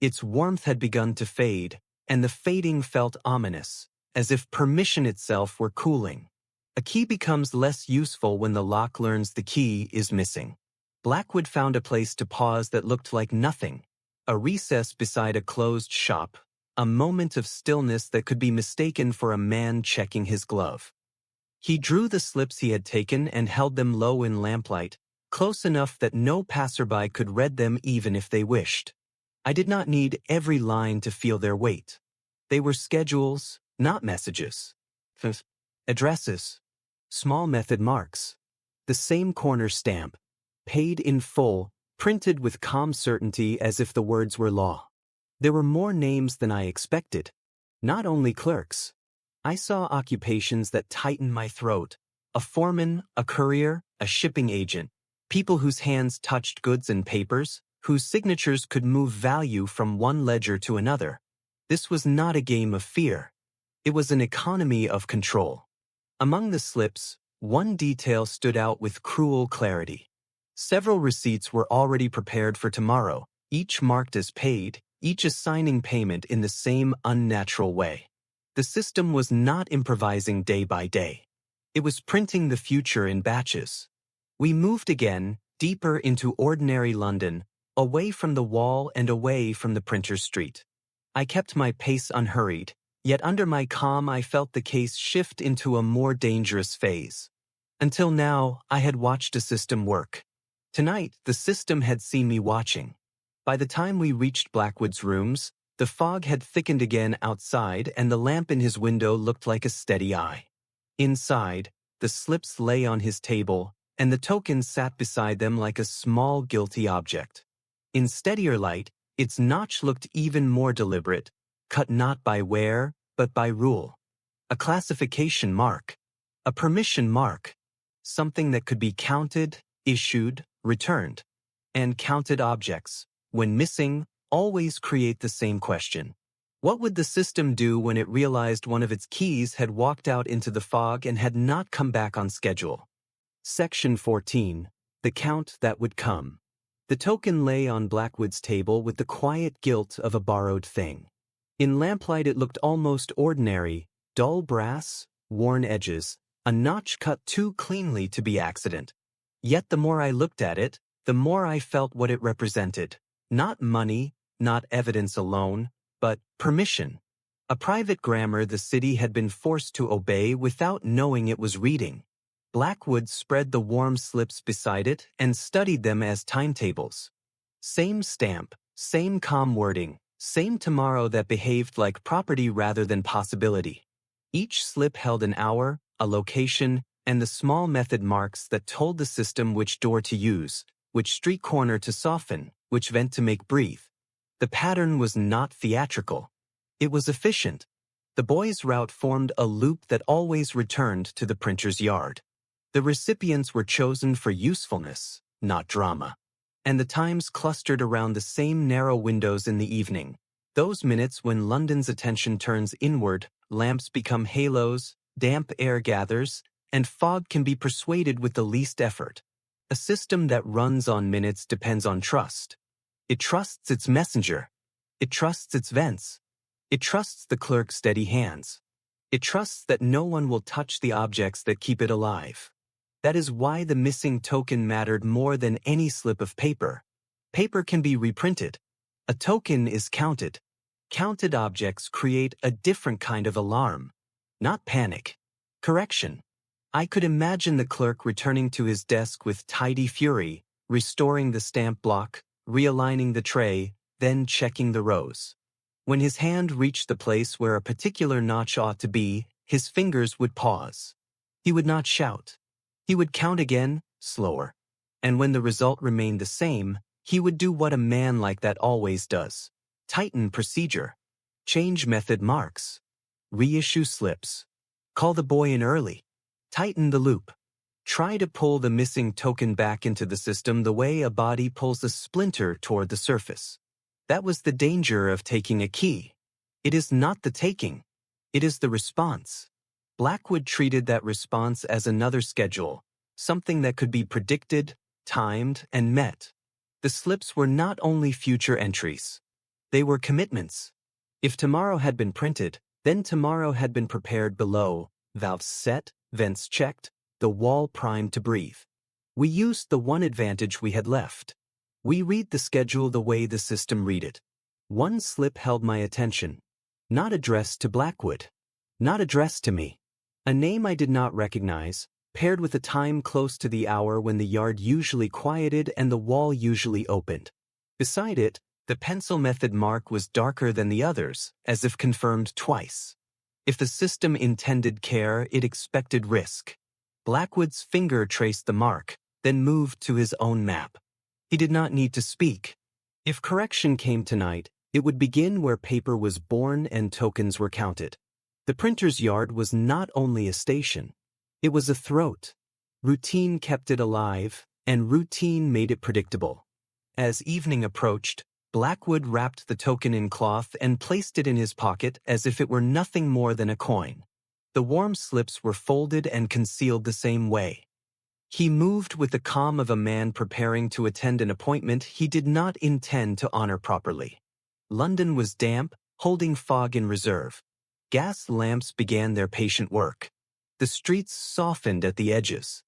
A: Its warmth had begun to fade, and the fading felt ominous, as if permission itself were cooling. A key becomes less useful when the lock learns the key is missing. Blackwood found a place to pause that looked like nothing, a recess beside a closed shop, a moment of stillness that could be mistaken for a man checking his glove. He drew the slips he had taken and held them low in lamplight, close enough that no passerby could read them even if they wished. I did not need every line to feel their weight. They were schedules, not messages. Addresses. Small method marks. The same corner stamp. Paid in full, printed with calm certainty as if the words were law. There were more names than I expected. Not only clerks. I saw occupations that tightened my throat. A foreman, a courier, a shipping agent. People whose hands touched goods and papers, whose signatures could move value from one ledger to another. This was not a game of fear. It was an economy of control. Among the slips, one detail stood out with cruel clarity. Several receipts were already prepared for tomorrow, each marked as paid, each assigning payment in the same unnatural way. The system was not improvising day by day. It was printing the future in batches. We moved again, deeper into ordinary London, away from the wall and away from the printer's street. I kept my pace unhurried, yet under my calm I felt the case shift into a more dangerous phase. Until now, I had watched a system work. Tonight, the system had seen me watching. By the time we reached Blackwood's rooms, the fog had thickened again outside and the lamp in his window looked like a steady eye. Inside, the slips lay on his table, and the token sat beside them like a small guilty object. In steadier light, its notch looked even more deliberate, cut not by wear, but by rule. A classification mark. A permission mark. Something that could be counted, issued, returned. And counted objects, when missing, always create the same question. What would the system do when it realized one of its keys had walked out into the fog and had not come back on schedule? Section 14. The count that would come. The token lay on Blackwood's table with the quiet guilt of a borrowed thing. In lamplight it looked almost ordinary, dull brass, worn edges, a notch cut too cleanly to be accident. Yet the more I looked at it, the more I felt what it represented. Not money, not evidence alone, but permission. A private grammar the city had been forced to obey without knowing it was reading. Blackwood spread the warm slips beside it and studied them as timetables. Same stamp, same calm wording, same tomorrow that behaved like property rather than possibility. Each slip held an hour, a location, and the small method marks that told the system which door to use, which street corner to soften, which vent to make breathe. The pattern was not theatrical. It was efficient. The boy's route formed a loop that always returned to the printer's yard. The recipients were chosen for usefulness, not drama. And the times clustered around the same narrow windows in the evening. Those minutes when London's attention turns inward, lamps become halos, damp air gathers, and fog can be persuaded with the least effort. A system that runs on minutes depends on trust. It trusts its messenger. It trusts its vents. It trusts the clerk's steady hands. It trusts that no one will touch the objects that keep it alive. That is why the missing token mattered more than any slip of paper. Paper can be reprinted. A token is counted. Counted objects create a different kind of alarm. Not panic. Correction. I could imagine the clerk returning to his desk with tidy fury, restoring the stamp block, realigning the tray, then checking the rows. When his hand reached the place where a particular notch ought to be, his fingers would pause. He would not shout. He would count again, slower. And when the result remained the same, he would do what a man like that always does. Tighten procedure. Change method marks. Reissue slips. Call the boy in early. Tighten the loop. Try to pull the missing token back into the system the way a body pulls a splinter toward the surface. That was the danger of taking a key. It is not the taking. It is the response. Blackwood treated that response as another schedule, something that could be predicted, timed, and met. The slips were not only future entries. They were commitments. If tomorrow had been printed, then tomorrow had been prepared below, valves set, vents checked, the wall primed to breathe. We used the one advantage we had left. We read the schedule the way the system read it. One slip held my attention. Not addressed to Blackwood. Not addressed to me. A name I did not recognize, paired with a time close to the hour when the yard usually quieted and the wall usually opened. Beside it, the pencil method mark was darker than the others, as if confirmed twice. If the system intended care, it expected risk. Blackwood's finger traced the mark, then moved to his own map. He did not need to speak. If correction came tonight, it would begin where paper was born and tokens were counted. The printer's yard was not only a station. It was a throat. Routine kept it alive, and routine made it predictable. As evening approached, Blackwood wrapped the token in cloth and placed it in his pocket as if it were nothing more than a coin. The warm slips were folded and concealed the same way. He moved with the calm of a man preparing to attend an appointment he did not intend to honor properly. London was damp, holding fog in reserve. Gas lamps began their patient work. The streets softened at the edges.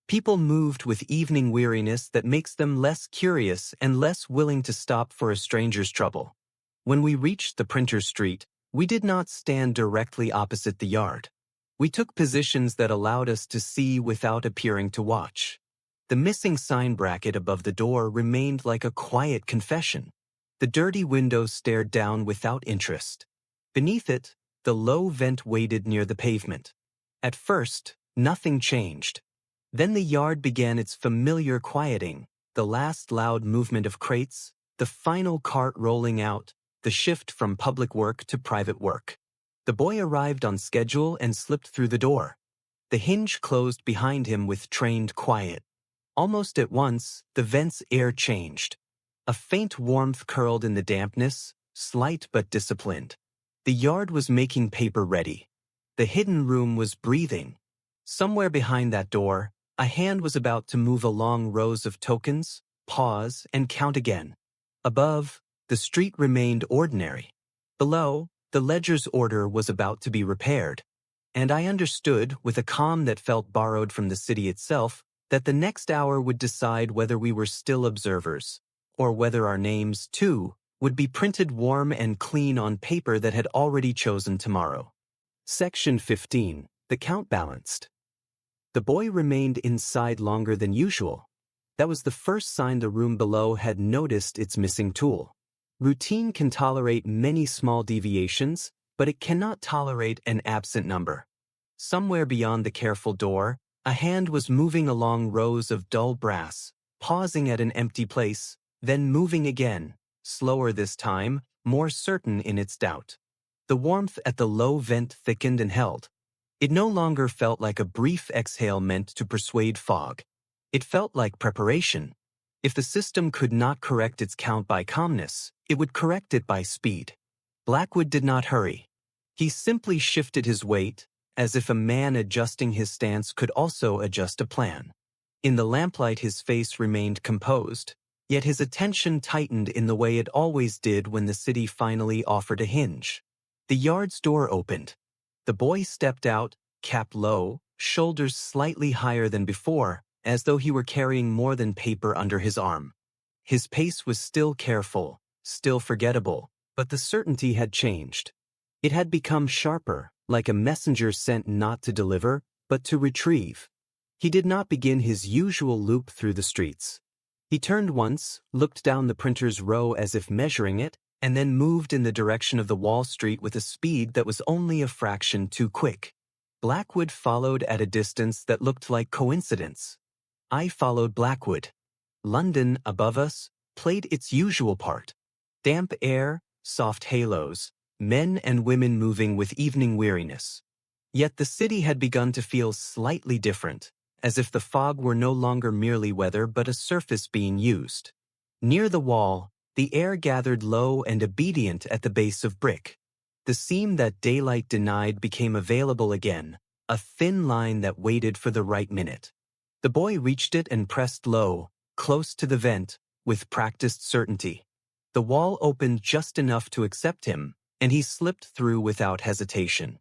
A: People moved with evening weariness that makes them less curious and less willing to stop for a stranger's trouble. When we reached the printer's street, we did not stand directly opposite the yard. We took positions that allowed us to see without appearing to watch. The missing sign bracket above the door remained like a quiet confession. The dirty window stared down without interest. Beneath it, the low vent waited near the pavement. At first, nothing changed. Then the yard began its familiar quieting, the last loud movement of crates, the final cart rolling out, the shift from public work to private work. The boy arrived on schedule and slipped through the door. The hinge closed behind him with trained quiet. Almost at once, the vent's air changed. A faint warmth curled in the dampness, slight but disciplined. The yard was making paper ready. The hidden room was breathing. Somewhere behind that door, a hand was about to move along rows of tokens, pause, and count again. Above, the street remained ordinary. Below, the ledger's order was about to be repaired. And I understood, with a calm that felt borrowed from the city itself, that the next hour would decide whether we were still observers, or whether our names, too, would be printed warm and clean on paper that had already chosen tomorrow. Section 15. The count balanced. The boy remained inside longer than usual. That was the first sign the room below had noticed its missing tool. Routine can tolerate many small deviations, but it cannot tolerate an absent number. Somewhere beyond the careful door, a hand was moving along rows of dull brass, pausing at an empty place, then moving again, slower this time, more certain in its doubt. The warmth at the low vent thickened and held. It no longer felt like a brief exhale meant to persuade fog. It felt like preparation. If the system could not correct its count by calmness, it would correct it by speed. Blackwood did not hurry. He simply shifted his weight, as if a man adjusting his stance could also adjust a plan. In the lamplight his face remained composed, yet his attention tightened in the way it always did when the city finally offered a hinge. The yard's door opened. The boy stepped out, cap low, shoulders slightly higher than before, as though he were carrying more than paper under his arm. His pace was still careful, still forgettable, but the certainty had changed. It had become sharper, like a messenger sent not to deliver, but to retrieve. He did not begin his usual loop through the streets. He turned once, looked down the printer's row as if measuring it, and then moved in the direction of the Wall Street with a speed that was only a fraction too quick. Blackwood followed at a distance that looked like coincidence. I followed Blackwood. London, above us, played its usual part. Damp air, soft halos, men and women moving with evening weariness. Yet the city had begun to feel slightly different, as if the fog were no longer merely weather but a surface being used. Near the wall, the air gathered low and obedient at the base of brick. The seam that daylight denied became available again, a thin line that waited for the right minute. The boy reached it and pressed low, close to the vent, with practiced certainty. The wall opened just enough to accept him, and he slipped through without hesitation.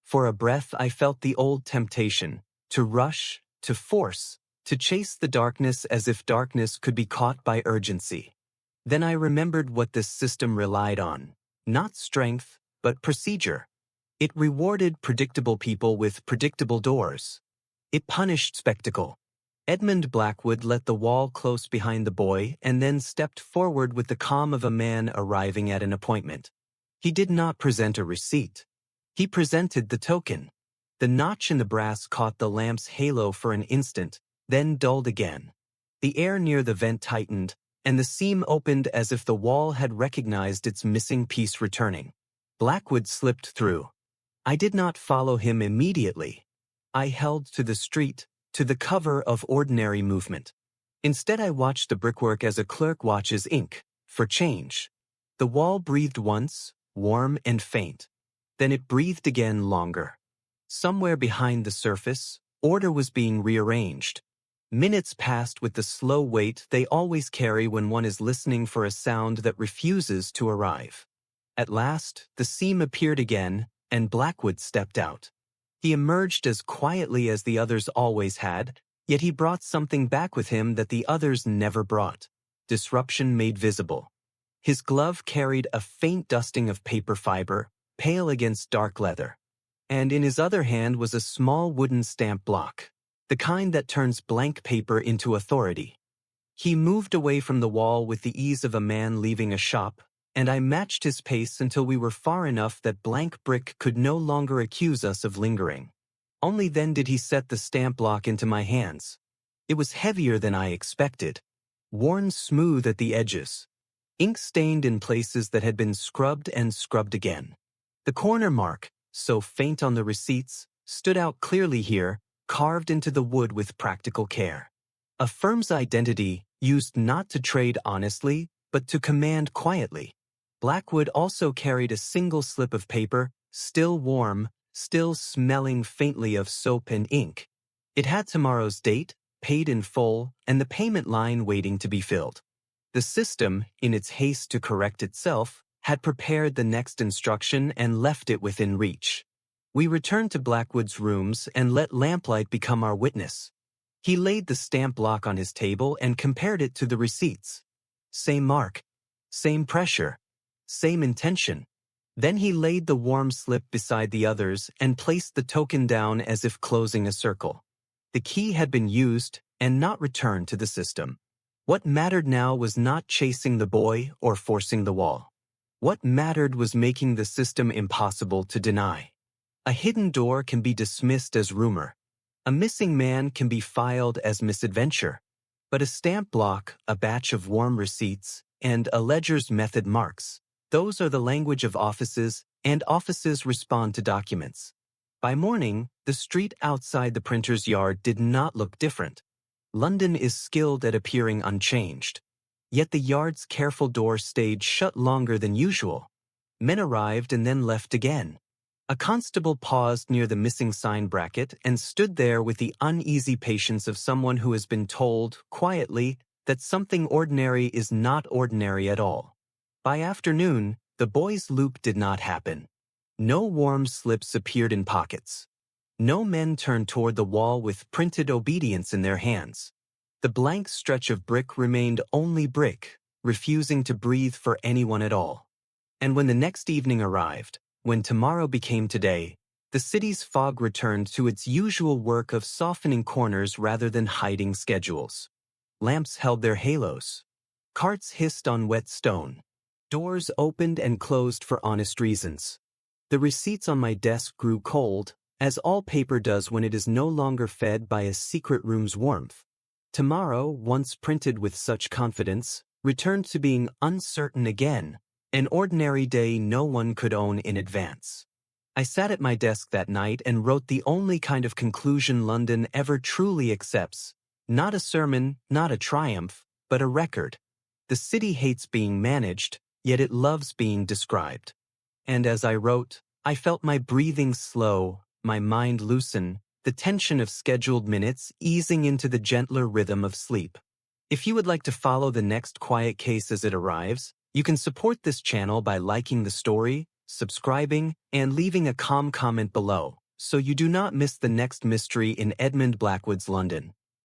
A: For a breath I felt the old temptation, to rush, to force, to chase the darkness as if darkness could be caught by urgency. Then I remembered what this system relied on, not strength, but procedure. It rewarded predictable people with predictable doors. It punished spectacle. Edmund Blackwood let the wall close behind the boy and then stepped forward with the calm of a man arriving at an appointment. He did not present a receipt. He presented the token. The notch in the brass caught the lamp's halo for an instant, then dulled again. The air near the vent tightened, and the seam opened as if the wall had recognized its missing piece returning. Blackwood slipped through. I did not follow him immediately. I held to the street, to the cover of ordinary movement. Instead, I watched the brickwork as a clerk watches ink, for change. The wall breathed once, warm and faint. Then it breathed again longer. Somewhere behind the surface, order was being rearranged. Minutes passed with the slow wait they always carry when one is listening for a sound that refuses to arrive. At last, the seam appeared again, and Blackwood stepped out. He emerged as quietly as the others always had, yet he brought something back with him that the others never brought. Disruption made visible. His glove carried a faint dusting of paper fiber, pale against dark leather. And in his other hand was a small wooden stamp block, the kind that turns blank paper into authority. He moved away from the wall with the ease of a man leaving a shop, and I matched his pace until we were far enough that blank brick could no longer accuse us of lingering. Only then did he set the stamp block into my hands. It was heavier than I expected, worn smooth at the edges, ink stained in places that had been scrubbed and scrubbed again. The corner mark, so faint on the receipts, stood out clearly here, carved into the wood with practical care. A firm's identity, used not to trade honestly, but to command quietly. Blackwood also carried a single slip of paper, still warm, still smelling faintly of soap and ink. It had tomorrow's date, paid in full, and the payment line waiting to be filled. The system, in its haste to correct itself, had prepared the next instruction and left it within reach. We returned to Blackwood's rooms and let lamplight become our witness. He laid the stamp block on his table and compared it to the receipts. Same mark, same pressure, same intention. Then he laid the warm slip beside the others and placed the token down as if closing a circle. The key had been used and not returned to the system. What mattered now was not chasing the boy or forcing the wall. What mattered was making the system impossible to deny. A hidden door can be dismissed as rumor. A missing man can be filed as misadventure. But a stamp block, a batch of warm receipts, and a ledger's method marks, those are the language of offices, and offices respond to documents. By morning, the street outside the printer's yard did not look different. London is skilled at appearing unchanged. Yet the yard's careful door stayed shut longer than usual. Men arrived and then left again. A constable paused near the missing sign bracket and stood there with the uneasy patience of someone who has been told, quietly, that something ordinary is not ordinary at all. By afternoon, the boy's loop did not happen. No warm slips appeared in pockets. No men turned toward the wall with printed obedience in their hands. The blank stretch of brick remained only brick, refusing to breathe for anyone at all. And when the next evening arrived, when tomorrow became today, the city's fog returned to its usual work of softening corners rather than hiding schedules. Lamps held their halos. Carts hissed on wet stone. Doors opened and closed for honest reasons. The receipts on my desk grew cold, as all paper does when it is no longer fed by a secret room's warmth. Tomorrow, once printed with such confidence, returned to being uncertain again, an ordinary day no one could own in advance. I sat at my desk that night and wrote the only kind of conclusion London ever truly accepts. Not a sermon, not a triumph, but a record. The city hates being managed, yet it loves being described. And as I wrote, I felt my breathing slow, my mind loosen, the tension of scheduled minutes easing into the gentler rhythm of sleep. If you would like to follow the next quiet case as it arrives, you can support this channel by liking the story, subscribing, and leaving a calm comment below, so you do not miss the next mystery in Edmund Blackwood's London.